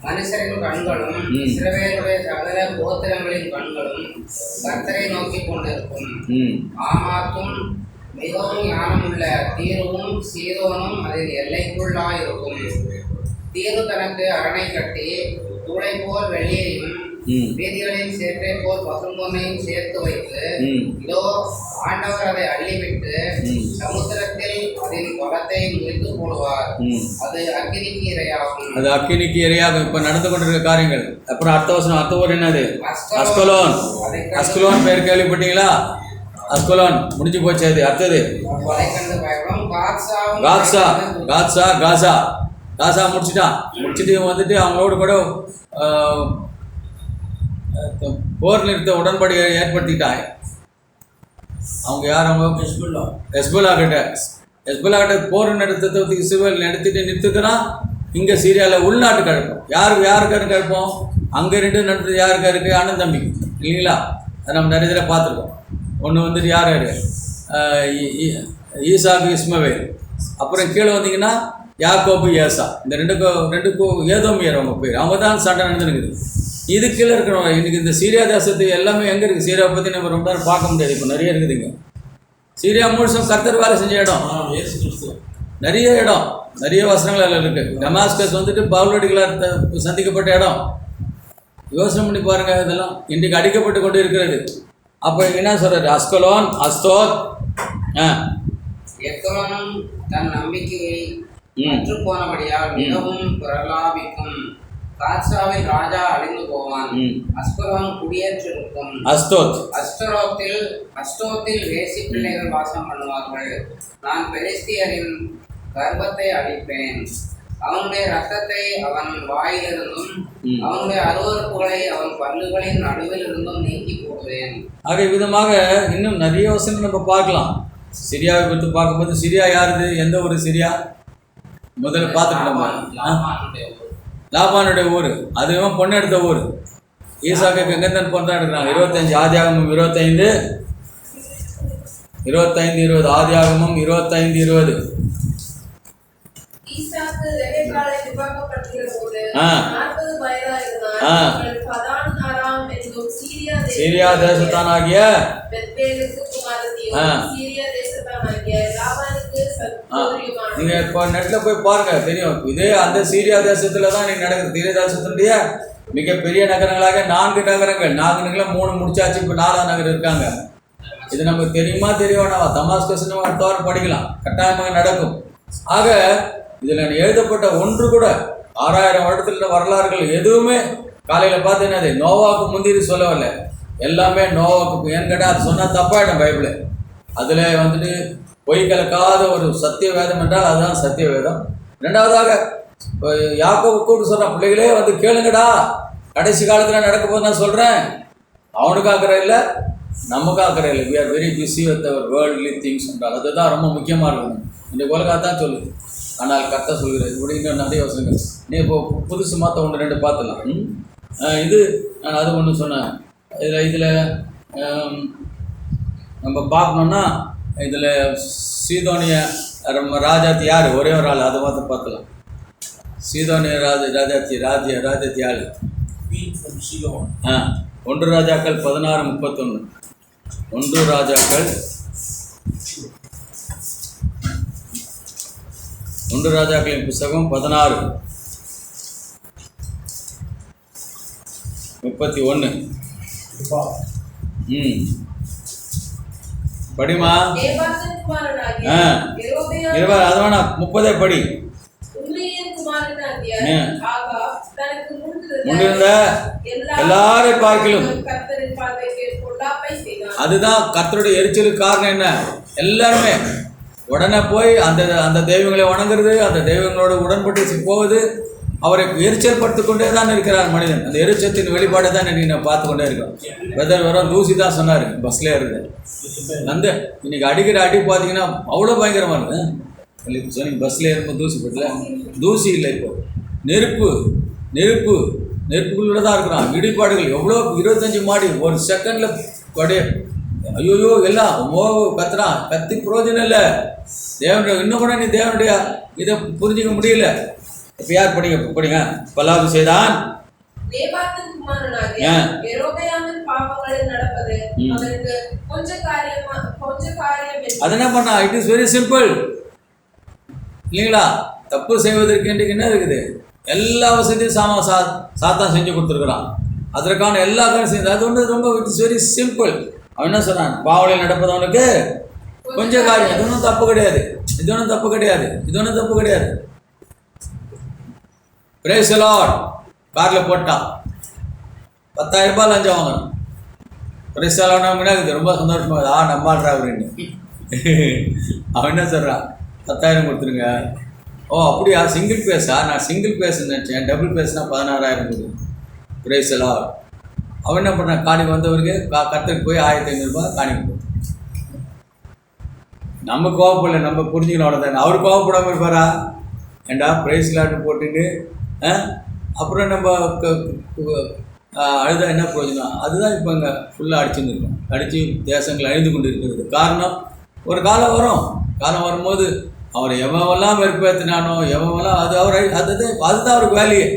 Speaker 2: மனுஷரின் கண்களும் இஸ்ரவேலுடைய சகல கோத்திரங்களின் கண்களும் கர்த்தரை நோக்கி கொண்டிருக்கும். ஆமாத்தும் மிகவும் ஞானமுள்ள தீருவும் சீதோனும் அதில் எல்லைக்குள்ளாயிருக்கும். தீரு தனக்கு அரணை கட்டி தூளை போல் வெள்ளியையும் வீதிகளின் சேற்றை போல் பசும்பொன்னையும் சேர்த்து வைத்து, இதோ ஆண்டவர் அதை அள்ளிவிட்டு சமுத்திரத்தில் அதன் பலத்தை முறித்து போடுவார். அது அக்கினிக்கு இரையாகும்.
Speaker 1: அது அக்கினிக்கு இரையாகும். இப்ப நடந்து கொண்டிருக்க காரியங்கள். அப்புறம் அடுத்த வசனம், அடுத்த ஊர் என்னது? அஸ்கலோன். அஸ்கலோன் பேர் கேள்விப்பட்டீங்களா? அஸ்கலோன் முடிஞ்சு போச்சு. அது அடுத்தது காத்சா. காத்சா காசா காசா முடிச்சுட்டான். முடிச்சுட்டு வந்துட்டு அவங்களோடு கூட போர் நிறுத்த உடன்படிக்கை ஏற்படுத்திட்டாங்க. அவங்க யார்? அவங்க ஹெஸ்புல்லா கிட்ட போர் நிறுத்தத்தை இஸ்ரவேல் நிறுத்திட்டுனா இங்கே சீரியாவில் உள்நாட்டு கழப்போம். யாருக்கு கழப்போம்? அங்கே 2 நடத்துறது யாருக்கு இருக்குது? அண்ணன் தம்பிக்கு இல்லைங்களா? அதை நம்ம நிறைய தடவை பார்த்துருக்கோம். ஒன்று வந்துட்டு யார் ஈசாக்கு இஸ்மவேல். அப்புறம் கீழே வந்தீங்கன்னா யாக்கோபு ஏசா. இந்த ரெண்டுக்கும் ஏதோமியர் அவங்க பேர். அவங்க தான் சண்டை நடந்துருக்குது. இது கீழே இருக்கிறவங்க. இன்றைக்கி இந்த சீரியா தேசத்து எல்லாமே எங்கே இருக்குது? சீரியா பற்றி நம்ம ரொம்ப நேரம் பார்க்க முடியாது. இப்போ நிறைய இருக்குதுங்க. சீரியா முழுசும் கர்த்தர் வேலை செஞ்ச இடம். நிறைய இடம், நிறைய வசனங்கள் அதில் இருக்குது. டமாஸ்கஸ் வந்துட்டு பவுலடிகளார் சந்திக்கப்பட்ட இடம். யோசனை பண்ணி பாருங்கள். இதெல்லாம் இன்றைக்கு அடிக்கப்பட்டு கொண்டு இருக்கிறது. அப்போ என்ன சொல்கிறாரு? அஸ்கலோன், அஸ்தோத்.
Speaker 2: எக்ரோனும் தன் நம்பிக்கையை மற்று போனபடியால் மிகவும் பிரலாபிக்கும். காத்சாவில் ராஜா அழிந்து போவான். அஸ்கலோன் குடியேற்றிருக்கும். அஸ்தோத்தில் வேசி பிள்ளைகள் வாசம் பண்ணுவார்கள். நான் பெலிஸ்தியரின் கர்ப்பத்தை அழிப்பேன். அவனுடைய ரத்தத்தை அவன் வாயிலிருந்தும் அவனுடைய அருவருப்புகளை அவன் பல்லுகளின் நடுவில் இருந்தும் நீக்கி போடுவேன்.
Speaker 1: ஆக விதமாக இன்னும் நிறைய வசனம் நம்ம பார்க்கலாம். சிரியாவை பற்றி பார்க்கும்போது, சிரியா யாருது? எந்த ஊர் சிரியா? முதல்ல பார்த்துட்டு லாபானுடைய ஊர். அதுவும் பொண்ணு எடுத்த ஊர். ஈசாக்கு எங்கேருந்து பொண்ணு தான் எடுக்கிறாங்க. 25 ஆதியாகமம் 25 ஆதியாகமம் 25:20.
Speaker 3: ஈசாக்கு ரெபெக்காளை விவாகப்படுத்துகிற போது 40 வயதாயிருந்தான். பதான் அராம் என்னும் சீரியா
Speaker 1: தேசத்தானாகிய
Speaker 3: பெத்வேலுக்கு குமாரத்தியும் சீரியா தேசத்தானாகிய லாபானுக்கு சகோதரியுமான.
Speaker 1: நீங்கள் இப்போ நெட்டில் போய் பாருங்கள், தெரியும். இதே அந்த சீரியா தேசத்தில் தான் நீங்கள் நடக்குது. சீரியா தேசத்தினுடைய மிகப்பெரிய நகரங்களாக 4 நகரங்கள். 4 நகரம் 3 முடிச்சாச்சு. இப்போ 4ஆம் நகரம் இருக்காங்க. இது நமக்கு தெரியுமா தெரியவேணாவா? தமாஸ்கஸ்னு அடுத்தவாரம் படிக்கலாம். கட்டாயமாக நடக்கும். ஆக இதில் எழுதப்பட்ட ஒன்று கூட 6000 வருடத்தில் வரலாறுகள் எதுவுமே காலையில் பார்த்து என்னது நோவாவுக்கு முந்திரி சொல்லவில்லை. எல்லாமே நோவாவுக்கு. ஏன்னு கேட்டால் அது சொன்னால் தப்பாயிடும் பைபிள். அதில் வந்துட்டு பொய் கலக்காத ஒரு சத்திய வேதம் என்றால் அதுதான் சத்திய வேதம். 2வதாக யாக்கோபு கூப்பிட்டு சொல்கிறான், பிள்ளைகளே வந்து கேளுங்கடா, கடைசி காலத்தில் நடக்க போது நான் சொல்கிறேன். அவனுக்கு ஆக்கிற இல்லை, நமக்கு ஆக்கிற இல்லை. We are very busy with our worldly things என்றால் அதுதான் ரொம்ப முக்கியமாக இருக்கணும். இந்த உலகத்தான் சொல்லுது. ஆனால் கரெக்டாக சொல்கிறது. இப்படி இன்னும் நிறைய வசனங்கள். நீ இப்போ புதுசு மாற்ற 1-2 பார்த்துலாம். இது நான் அது ஒன்று சொன்னேன். இதில் நம்ம பார்க்கணுன்னா இதில் சீதோனிய ராஜாத்தி யார்? ஒரே ஒரு ஆள். அதை பார்த்துலாம். சீதோனிய ராஜாத்தி ஆள். 1 ராஜாக்கள் 16:31. 1 ராஜாக்கள் 1 ராஜாக்களின் புஸ்தகம் 16:31. படிமா. அது வேணா 30 படி. முன்னிருந்த எல்லாரையும் பார்க்கலும். அதுதான் கர்த்தருடைய எரிச்சலுக்கு காரணம். என்ன? எல்லாருமே உடனே போய் அந்த தெய்வங்களை வணங்குறது, அந்த தெய்வங்களோட உடன்பட்டு போவது. அவரை எரிச்சல் படுத்து கொண்டே தான் இருக்கிறார் மனிதன். அந்த எரிச்சத்தின் வெளிப்பாடை தான் நான் பார்த்து கொண்டே இருக்கோம். வெதர் வர லூசி தான் சொன்னார் பஸ்லேயே இருந்து. இன்னைக்கு அடிக்கிற அடி பார்த்தீங்கன்னா அவ்வளோ பயங்கரமாக இருக்குது. இப்போ சொன்னீங்க பஸ்ஸில் ஏறும்போது தூசி போட்டல, தூசி இல்லை. இப்போ நெருப்பு நெருப்பு நெருப்புக்குள்ளே தான் இருக்கிறான். இடிபாடுகள் எவ்வளோ 25 மாடி ஒரு செகண்டில் அப்படியே ஐயோயோ எல்லாம் கத்துறான். கத்தி பிரயோஜனம் இல்லை. தேவனுடைய இன்னும் கூட நீ தேவனுடைய இதை புரிஞ்சிக்க முடியல. இப்போ யார் படிங்க பல்லாவது செய்தான்
Speaker 3: நேபாத்தின் குமாரனாகிய யெரொபெயாமின் பாவங்களில் நடப்பது அவருக்கு கொஞ்ச காரியம் என்று.
Speaker 1: அது என்ன பண்ணா? இட் இஸ் வெரி சிம்பிள் இல்லைங்களா? தப்பு செய்வதற்கு இன்றைக்கு என்ன இருக்குது? எல்லா வசதியும் சாத்தான் செஞ்சு கொடுத்துருக்குறான். அதற்கான எல்லா காரியம் செஞ்சு அது ஒன்று ரொம்ப இட் இஸ் வெரி சிம்பிள். அவன் என்ன சொன்னான்? பாவலையில் நடப்பதவனுக்கு கொஞ்சம் காரியம். இது ஒன்றும் தப்பு கிடையாது, இது ஒன்றும் தப்பு கிடையாது, இது ஒன்றும் தப்பு கிடையாது. Praise the Lord. காரில் போட்டான் 10,000 ரூபாய் லஞ்சம் வாங்கணும். பிரைஸ் தி லார்ட் இருக்குது. ரொம்ப சந்தோஷமாக நம்பாடுறா அப்படின்னு. அவன் என்ன சொல்கிறான்? 10,000 கொடுத்துருங்க. ஓ அப்படியா? சிங்கிள் பேஸா? நான் சிங்கிள் பேஸ்ன்னு நினச்சேன். டபுள் பேஸ்னா 16,000 கொடுங்க. Praise the Lord. அவன் என்ன பண்ணான்? காணி வந்தவருக்கு கத்துக்கு போய் 1,500 ரூபாய் காணி கொடுத்தான். நம்ம கோவப்படல, நம்ம புரிஞ்சுக்கணும் அவ்வளோதானே. அவர் கோவப்படாமல் இருப்பாரா? ஏண்டா பிரைஸ் லாட்டு போட்டுட்டு அப்புறம் நம்ம அழுதா என்ன பிரயோஜனம்? அதுதான் இப்போ இங்கே ஃபுல்லாக அடிச்சுன்னு இருக்கோம். அடித்து தேசங்கள் அழிந்து கொண்டு இருக்கிறது. காரணம் ஒரு காலம் வரும். காலம் வரும்போது அவர் எவெல்லாம் வெறுப்பேற்றினானோ எவெல்லாம் அதுதான் அவருக்கு வேலையே.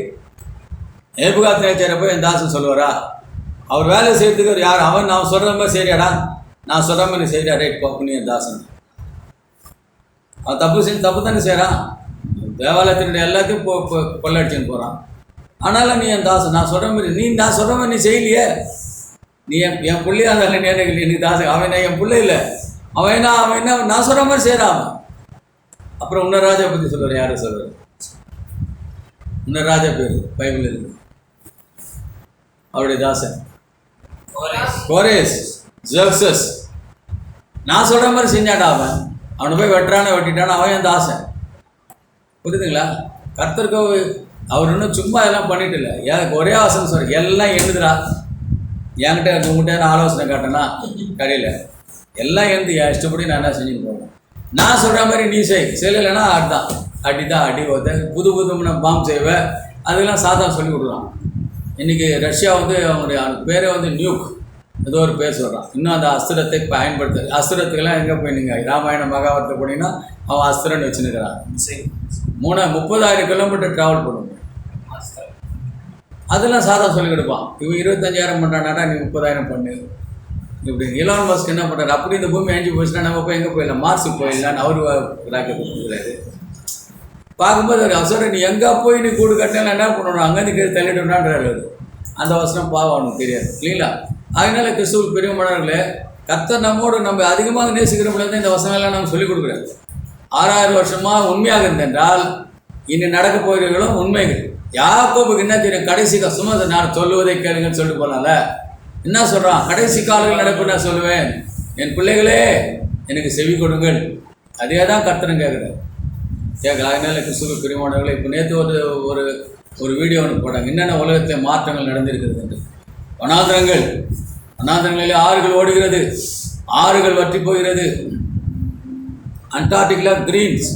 Speaker 1: நேபுகாத் நேச்சரப்போ என் தாசன் சொல்லுவாரா? அவர் வேலை செய்யறதுக்கு ஒரு யார்? அவன் நான் சொல்கிற மாதிரி சரியாடா, நான் சொல்கிற மாதிரி சரியா ரைட் பார்க்கணும் என் தாசன். அவன் தப்பு தானே செய்கிறான். தேவாலயத்தினுடைய எல்லாத்தையும் கொள்ளடிச்சுன்னு போகிறான். ஆனாலும் நீ என் தாசன், நான் சொல்கிற மாதிரி நான் சொல்கிற மாதிரி நீ செய்யலையே. நீ என் பிள்ளையா இருந்தாலும் நீ தாசன். அவன் என் பிள்ளை இல்லை. அவன் என்ன நான் சொல்கிற மாதிரி செய்கிறான். அப்புறம் இன்னொரு ராஜா பற்றி சொல்லுவார். யாரும் சொல்லுவார்? இன்னொரு ராஜா பேர் பைபிள் இருக்கு. அவருடைய தாசன் கோரேஸ் ஜெர்சஸ். நான் சொல்கிற மாதிரி செஞ்சாடா அவன். அவனை போய் வெட்டிட்டான அவன் என் தாசன். புரியுதுங்களா? கர்த்தருக்கு அவர் இன்னும் சும்மா எல்லாம் பண்ணிட்டு இல்லை. எனக்கு ஒரே ஆசனம் சொல்கிறேன், எல்லாம் எழுதுறா. என்கிட்ட உங்கள்கிட்ட ஆலோசனை காட்டினா கடையில் எல்லாம் எழுந்து என் இஷ்டப்படி நான் என்ன செஞ்சுட்டு போவேன். நான் சொல்கிற மாதிரி நீ செய்யலைன்னா அடிதான் அடி ஓத்த புது பாம்பு செய்வேன். அதெல்லாம் சாதாரண சொல்லி கொடுக்குறான். இன்றைக்கி ரஷ்யா அவங்களுடைய பேரே நியூக் ஏதோ ஒரு பேர் சொல்கிறான். இன்னும் அந்த அஸ்திரத்தை பயன்படுத்து. அஸ்திரத்துக்கெல்லாம் எங்கே போய் நீங்கள் ராமாயண மகாபாரத்தை போனீங்கன்னா அவன் அஸ்திரன்னு வச்சுன்னுக்கிறான். 30,000 கிலோமீட்டர் ட்ராவல் பண்ணுவான். அதெல்லாம் சாதா சொல்லிக் கொடுப்பான். இவன் 25,000 பண்ணுறானாடா, நீ 30,000 பண்ணு. இப்படி இலான் மஸ்க் என்ன பண்ணுறாரு? அப்படி இந்த பூமி அழிஞ்சு போச்சுன்னா நம்ம போய் எங்கே போயிடலாம்? மார்ஸுக்கு போயிடலான்னு அவர் ராக்கெட் கொடுக்குறாரு. பார்க்கும்போது அவர் அவசரம் நீ எங்கே போய் நீ கூடு கட்டினா என்ன பண்ணணும்? அங்கேருந்து கீழே தள்ளிடுனான்றாரு அவர். அந்த அவசரம் பாவம் அவனுக்கு தெரியாது இல்லைங்களா? அதனால கிறிஸ்துவுக்கு பெரிய மன்னர்களே, கர்த்தர் நம்மோடு நம்ம அதிகமாக நேசிக்கிறவங்கள தான் இந்த வசனங்கள்லாம் நம்ம சொல்லிக் கொடுக்குறாரு. 6000 வருஷமாக உண்மையாக இருந்தென்றால் இனி நடக்க போகிறவர்களும் உண்மைகள். யாக்கோபுக்கு என்ன தெரியும்? கடைசி சும்மா நான் சொல்லுவதை கேளுங்கன்னு சொல்லிட்டு போனால என்ன சொல்கிறான்? கடைசி காலங்கள் நடப்பு நான் சொல்லுவேன், என் பிள்ளைகளே எனக்கு செவி கொடுங்கள். அதே தான் கர்த்தரும் கேட்குறாரு. கேட்கலாம். அதனால கிறிஸ்துவுக்கு பிரியமானவர்களே, இப்போ நேற்று ஒரு வீடியோ ஒன்று போட்டாங்க. என்னென்ன உலகத்தில் மாற்றங்கள் நடந்திருக்கிறது என்று. வனாந்திரங்களிலே ஆறுகள் ஓடுகிறது, ஆறுகள் வற்றி போகிறது. அண்டார்டிகில் கிரீன்ஸ்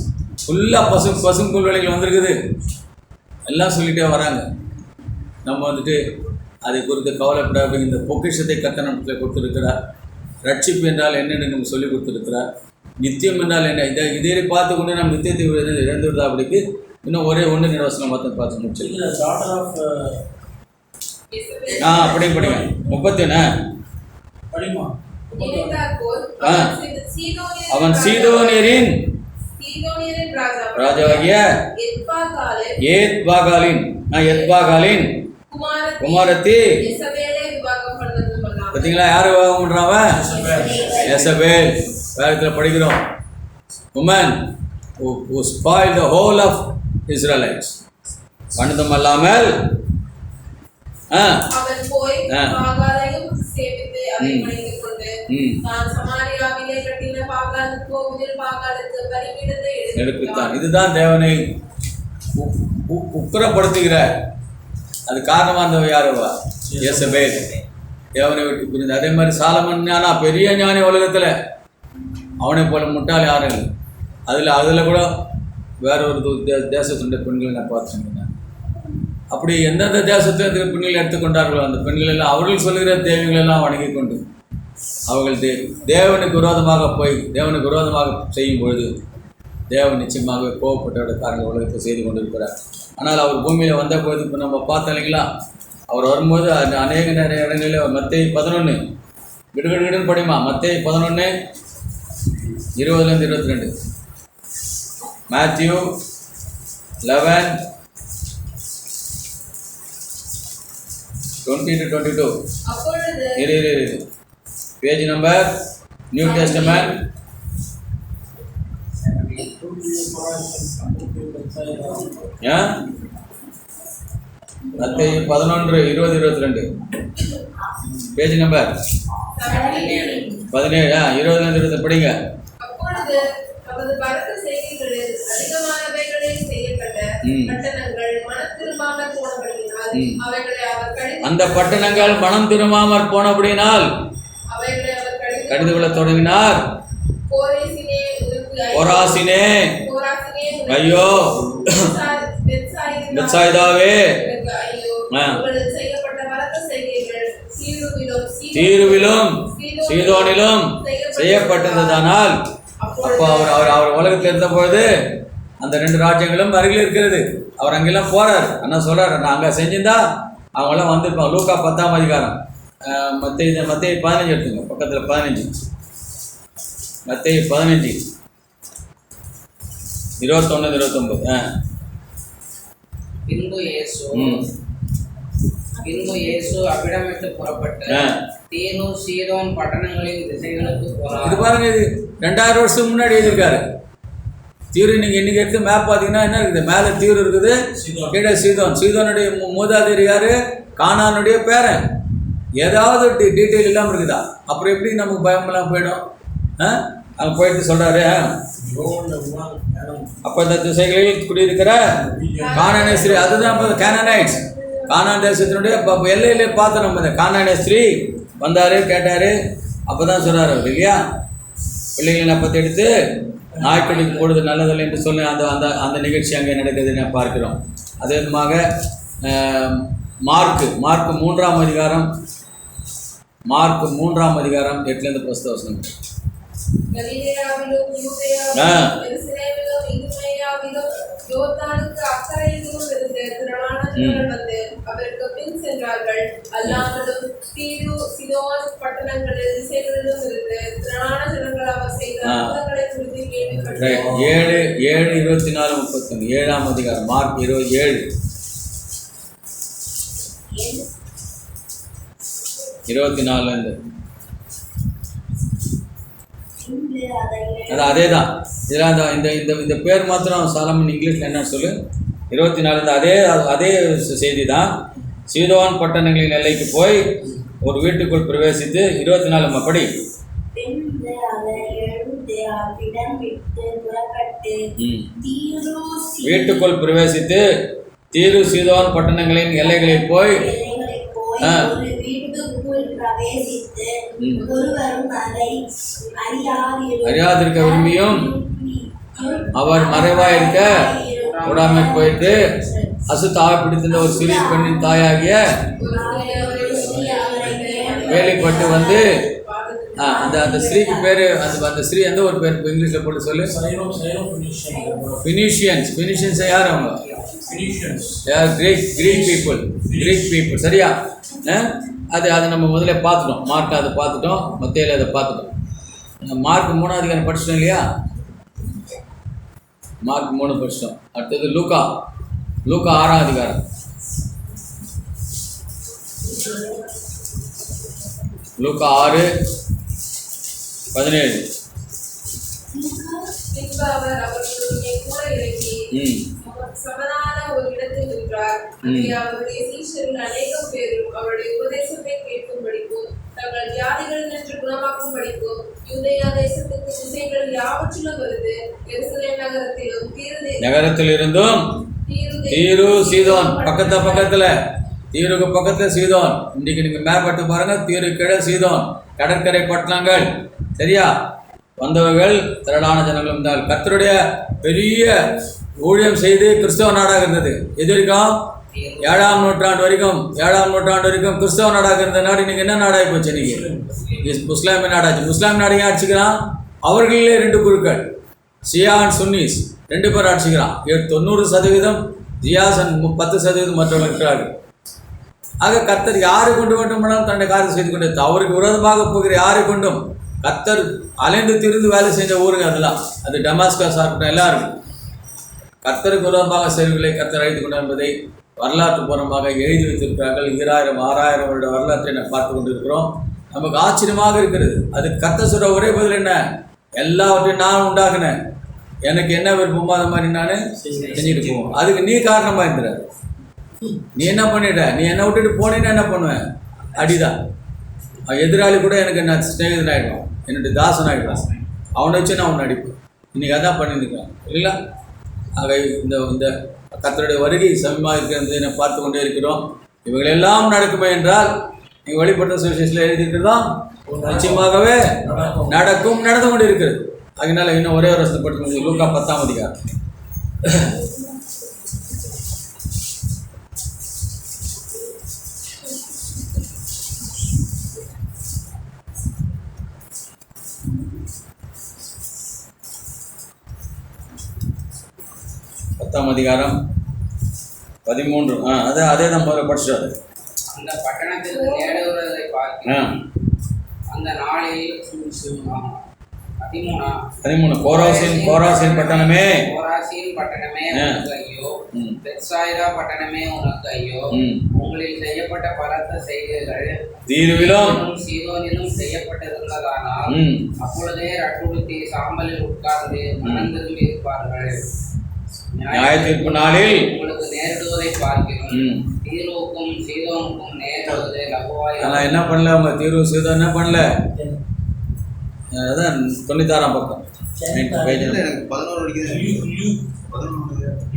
Speaker 1: ஃபுல்லாக பசும்புல்வெளிகள் வந்திருக்குது. எல்லாம் சொல்லிகிட்டே வராங்க. நம்ம அதை குறித்து கவலைப்படாத இந்த பொக்கிஷத்தை கர்த்தர் நமக்கு கொடுத்துருக்கிறார். ரட்சிப்பு என்றால் என்னென்னு நம்ம சொல்லிக் கொடுத்துருக்கிறார். நித்தியம் என்றால் என்ன, இதே பார்த்து கொண்டு நம்ம நித்தியத்தை இழந்து விடுதா. அப்படிக்கு இன்னும் ஒரே 1 வசனம் பார்த்து முடிச்சு படிங்க 31. அவன் சீதோனியரின் ராஜாவாகிய எத்பாகாலின் குமாரத்தி. பார்த்தீங்களா? யார் விவாகம் பண்ணுறாவன்? எசபேல். வேதத்தில் படிக்கிறோம். woman who spoiled the whole of Israelites. பண்ணதும் அல்லாமல்
Speaker 3: அவன் போய் பாகாலையும் சேவித்து அதை மணிந்து கொண்டு தான் சமாரியாவிலே கட்டின பாகாலுக்கு கோவிலில் பாகாலுக்கு பலிபீடத்தை எடுத்தான்.
Speaker 1: இதுதான் தேவனை உக்கிரப்படுத்துகிறார். அது காரணமாக இருந்தவ யாருவா? எசபேல். தேவனை விட்டு புரிந்து. அதே மாதிரி சாலமன் ஞானா பெரிய ஞானி உலகத்தில். அவனை போல முட்டாள் யாரும் இல்லை. அதில் கூட வேற ஒரு தேசத்துடைய பெண்களை நான் பார்த்துருக்கேன். அப்படி எந்தெந்த தேசத்தில் இருக்கிற பெண்களை எடுத்துக்கொண்டார்களோ அந்த பெண்கள் எல்லாம் அவர்கள் சொல்லுகிற தெய்வங்களெல்லாம் வணங்கி கொண்டு அவர்கள் தேவனுக்கு விரோதமாக செய்யும் பொழுது தேவன் நிச்சயமாக கோவப்பட்டோட காரணங்கள் உலகத்தை செய்து கொண்டிருக்கிறார். ஆனால் அவர் பூமியில் வந்த பொழுது இப்போ நம்ம பார்த்தோம் இல்லைங்களா, அவர் வரும்போது நிறைய இடங்களில் மத்தேயு 11 கிடுகிடுன்னு படிமா, மத்தேயு 11 20 22, மேத்யூ 11 20 to 22.
Speaker 3: அப்பொழுது
Speaker 1: பேஜ் நம்பர் நியூ டெஸ்டமெண்ட் மத்தேயு 11 20 22 பேஜ் நம்பர் 17 20 படிங்க.
Speaker 3: அப்பொழுது நமது பரத்த செய்கைகளில் அதிகமானவைகளில் செய்யப்பட்ட பட்டணங்கள் மனம் திரும்பாமல் போனபடியினால் அவைகளை அவர்
Speaker 1: அந்த பட்டணங்கள் மனம் திரும்பாமற் போனபடியினால் கடிந்து கொள்ள தொடங்கினார். கோராசினே ஐயோ, பெத்சாயிதாவே, தீருவிலும் சீதோனிலும் செய்யப்பட்டதுதானால். அப்போ அவர் உலகத்தில் இருந்தபொழுது அந்த 2 ராஜ்யங்களும் அருகில் இருக்கிறது. அவர் அங்கெல்லாம் போறார். என்ன சொல்றாரு, நான் அங்கே செஞ்சிருந்தா அவங்களாம் வந்திருப்பாங்க. லூக்கா 10ஆம் அதிகாரம் மத்தேயு 15 எடுத்துங்க, பக்கத்தில் 15 மத்தேயு 15 21 29.
Speaker 2: பின்பு இயேசு அவ்விடமிட்டு புறப்பட்டு தீரு சீதோன் பட்டணங்களின் திசைகளுக்கு போனார்.
Speaker 1: இது பாருங்க, இது 2000 வருஷத்துக்கு முன்னாடி எழுதியிருக்காரு. தீரு நீங்கள் இன்னைக்கு எடுத்து மேப் பார்த்தீங்கன்னா என்ன இருக்குது, மேலே தீரு இருக்குது, கீழே சீதோன். சீதோனுடைய மூதாதையர் யாரு, கானானுடைய பேரன். ஏதாவது டீட்டெயில் இல்லாமல் இருக்குதா? அப்புறம் எப்படி நமக்கு பயமெல்லாம் போயிடும்? அங்கே போயிட்டு சொல்கிறாரு, அப்போ இந்த திசைகளில் குடியிருக்கிற கானானேஸ்ரீ, அதுதான் கேனானைட்ஸ், கானான் தேசத்தினுடைய எல்லையிலே பார்த்து நம்ம இந்த கானானேஸ்ரீ வந்தார், கேட்டார். அப்போ தான் சொல்கிறார் இல்லையா, பிள்ளைகளை பற்றி எடுத்து நாய்க்கடிக்கு போடுறது நல்லதில்லை என்று சொல்லி அந்த அந்த அந்த நிகழ்ச்சி அங்கே நடக்குதுன்னு பார்க்கிறோம். அதே விதமாக மார்க்கு 3ஆம் அதிகாரம் 8 புஸ்தகம்.
Speaker 3: அவருக்கு பின் சென்றார்கள். அல்லாமலும் தீரு சீதோன் பட்டணங்களில் திசைகளிலும் இருந்து திரளான ஜனங்கள் அவர் செய்த அற்புதங்களை குறித்து கேள்விப்பட்டார்கள்.
Speaker 1: 7 24 31 7ஆம் அதிகாரம் மார்க் 27 24 அதே தான். இதில் இந்த இந்த பேர் மாத்திரம் சாலமன் இங்கிலீஷில் என்ன சொல்லு 24 அதே செய்தி தான். சீதோன் பட்டணங்களின் எல்லைக்கு போய் ஒரு வீட்டுக்குள் பிரவேசித்து 24 படி வீட்டுக்குள் பிரவேசித்து தீரு சீதோன் பட்டணங்களின் எல்லைகளில் போய் அறியாதிருக்க விரும்பியும் அவர் மறைவாயிருக்க கூடாமல் போயிட்டு அசுத்தாவை பிடித்திருந்த ஒரு சிறிய பெண்ணின் தாயாகிய வேலைப்பட்டு வந்து அந்த அந்த ஸ்ரீக்கு பேர் அந்த ஸ்ரீ எந்த ஒரு பேர் இங்கிலீஷில் போட்டு சொல்லு. ஃபினிஷியன்ஸ் யார்? அவங்க கிரீக் பீப்புள் சரியா? அது நம்ம முதல்ல பார்த்துட்டோம். மார்க் அதை பார்த்துட்டோம், மத்தேயுல அதை பார்த்துட்டோம். மார்க் 3ஆம் அதிகாரம் படிச்சிட்டோம் இல்லையா? மார்க் 3 படிச்சிட்டோம். அடுத்தது லூக்கா 6ஆம் அதிகாரம். லூக்கா 6:17.
Speaker 3: சமனான ஒரு இடத்தில் நின்றார். அங்கே அவருடைய சீஷர்கள் அநேகம் பேரும் அவருடைய உபதேசத்தை கேட்கும்படிக்கும் தங்கள் வியாதிகள் நின்று குணமாக்கும்படிக்கும் யூதேயா தேசத்துக்கு திசைகள் யாவற்றிலும் வருது. எருசலேம் நகரத்தில் இருந்தும்
Speaker 1: தீரு சீதோன் பக்கத்துல தீருக்கு பக்கத்துல சீதோன். இன்னைக்கு நீங்க மேப் பட்டு பாருங்க, தீரு கீழே சீதோன் கடற்கரை பட்டணங்கள் சரியா? வந்தவர்கள் திரளான ஜனங்களும் இருந்தால் கர்த்தருடைய பெரிய ஊழியம் செய்து கிறிஸ்தவ நாடாக இருந்தது. எது வரைக்கும்? 7ஆம் நூற்றாண்டு வரைக்கும் கிறிஸ்தவ நாடாக இருந்த நாடு இன்னைக்கு என்ன நாடாகி போச்சு? இன்னைக்கு முஸ்லாமிய நாடாச்சு. முஸ்லாம் நாடு ஏன் அடிச்சுக்கிறான்? அவர்களிலே 2 குழுக்கள், ஷியா அண்ட் சுன்னீஸ், 2 பேர் அடிச்சுக்கிறான். 90% ஜியாஸ் அண்ட் 10% மற்றவர்கள் இருக்கிறார்கள். ஆக கர்த்தர் யாரை கொண்டு வேண்டுமானாலும் தன்னுடைய காரியம் செய்து கொண்டு அவருக்கு விரோதமாக போகிற யாரை கொண்டும் கர்த்தர் அலைந்து திரிந்து வேலை செஞ்ச ஊருங்க அதெல்லாம். அது டமாஸ்கஸாக இருக்கட்டும், எல்லாரும் கர்த்தருக்கு விரோதமாக செயல்களை கர்த்தர் அழைத்து கொண்டு என்பதை வரலாற்று பூர்வமாக எழுதி வைத்திருக்கிறார்கள். 2000 6000 வருட வரலாற்றை நான் பார்த்து கொண்டு இருக்கிறோம். நமக்கு ஆச்சரியமாக இருக்கிறது. அது கர்த்தர் சொல்ற ஒரே பதில் என்ன? எல்லாவற்றையும் நான் உண்டாக்குனேன், எனக்கு என்ன விருப்பமோ அது மாதிரி நான் செஞ்சுட்டு போவோம். அதுக்கு நீ காரணமாக இருக்கிறார். நீ என்ன பண்ணிட்ட? நீ என்னை விட்டுட்டு போனேன்னா என்ன பண்ணுவேன்? அடிதான். எதிராளி கூட எனக்கு நான் ஸ்நேகிதன் ஆகிடுவான், என்னுடைய தாசன் ஆகிடுவான். அவனை வச்சு நான் அவனை அடிப்பேன். இன்றைக்கி அதான் பண்ணியிருக்கேன் இல்லைங்களா? ஆக இந்த கர்த்தருடைய வருகை சமயமாக இருக்கிறது என பார்த்து கொண்டே இருக்கிறோம். இவைகளெல்லாம் நடக்குமே என்றால் நீங்கள் வெளிப்பட்ட சுவிசேஷத்தில் எழுதியிருக்கிறதா நிச்சயமாகவே நடக்கும், நடந்து கொண்டு இருக்கிறது. அதனால இன்னும் ஒரே ஒரு வருஷத்தை படிக்க முடியும். லூக்கா 10ஆம் அதிகாரம். அதிகாரம் 13. அதே தான் முதல்ல படிச்சாரு.
Speaker 2: அந்த பட்டணத்திற்கு நேடுவதை பார்க்கிறேன். அந்த நாளில் 13 கோராசின் பட்டணமே உனக்கு ஐயோ, பெத்சாயிதா பட்டணமே உனக்கு ஐயோ, உங்களில் செய்யப்பட்ட பலத்த செய்திகள் தீருவிலும் சீதோனிலும் செய்யப்பட்டிருந்ததானால் அப்பொழுதே ரட்டுடுத்தி சாம்பலில் உட்கார்ந்து மனம் திரும்பி இருப்பார்கள். நியாய தீர்ப்பு நாளில் உங்களுக்கு நேரிடுவதை பார்க்கிறோம். தீருவுக்கும் சீதோனுக்கும் நேரிடுவது லகுவாய். ஆனால் என்ன பண்ணல அவங்க? தீரு சீதோன் என்ன பண்ணல? அதான் 96ஆம் பக்கம்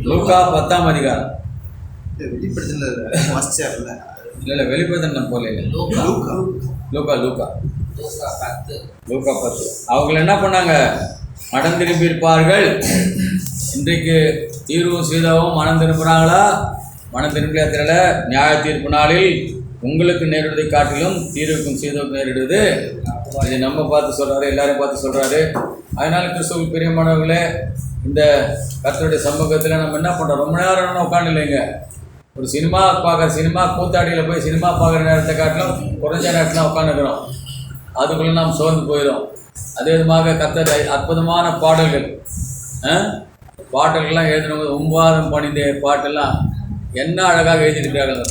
Speaker 2: லூக்கா 10ஆம் அதிகாரம். இல்லை வெளிப்படுத்தல் போல இல்லை. லூக்கா 10. அவங்க என்ன பண்ணாங்க? மனம் திரும்பி இருப்பார்கள். இன்றைக்கு தீர்வும் சீதாவும் மனம் திரும்புகிறாங்களா? மனம் திரும்பியா தெரியல. நியாய தீர்ப்பு நாளில் உங்களுக்கு நேரிடுவதை காட்டிலும் தீர்வுக்கும் சீதாவுக்கும் நேரிடுவது. இதை நம்ம பார்த்து சொல்கிறாரு, எல்லாரையும் பார்த்து சொல்கிறாரு. அதனால கிறிஸ்துவுக்கு பிரியமானவர்களே, இந்த கர்த்தருடைய சமூகத்தில் நம்ம என்ன பண்ணுறோம்? ரொம்ப நேரம் உட்காந்து இல்லைங்க. ஒரு சினிமா கூத்தாடியில் போய் சினிமா பார்க்குற நேரத்தை காட்டிலும் குறைஞ்ச நேரத்தில் உட்காந்துக்கிறோம். அதுக்குள்ளே நாம் சோர்ந்து போயிடும். அதே விதமாக கர்த்தர் அற்புதமான பாடல்கள்லாம் எழுதினவங்க 9 பணிந்த பாட்டெல்லாம் என்ன அழகாக எழுதியிருக்கிறார்கள்.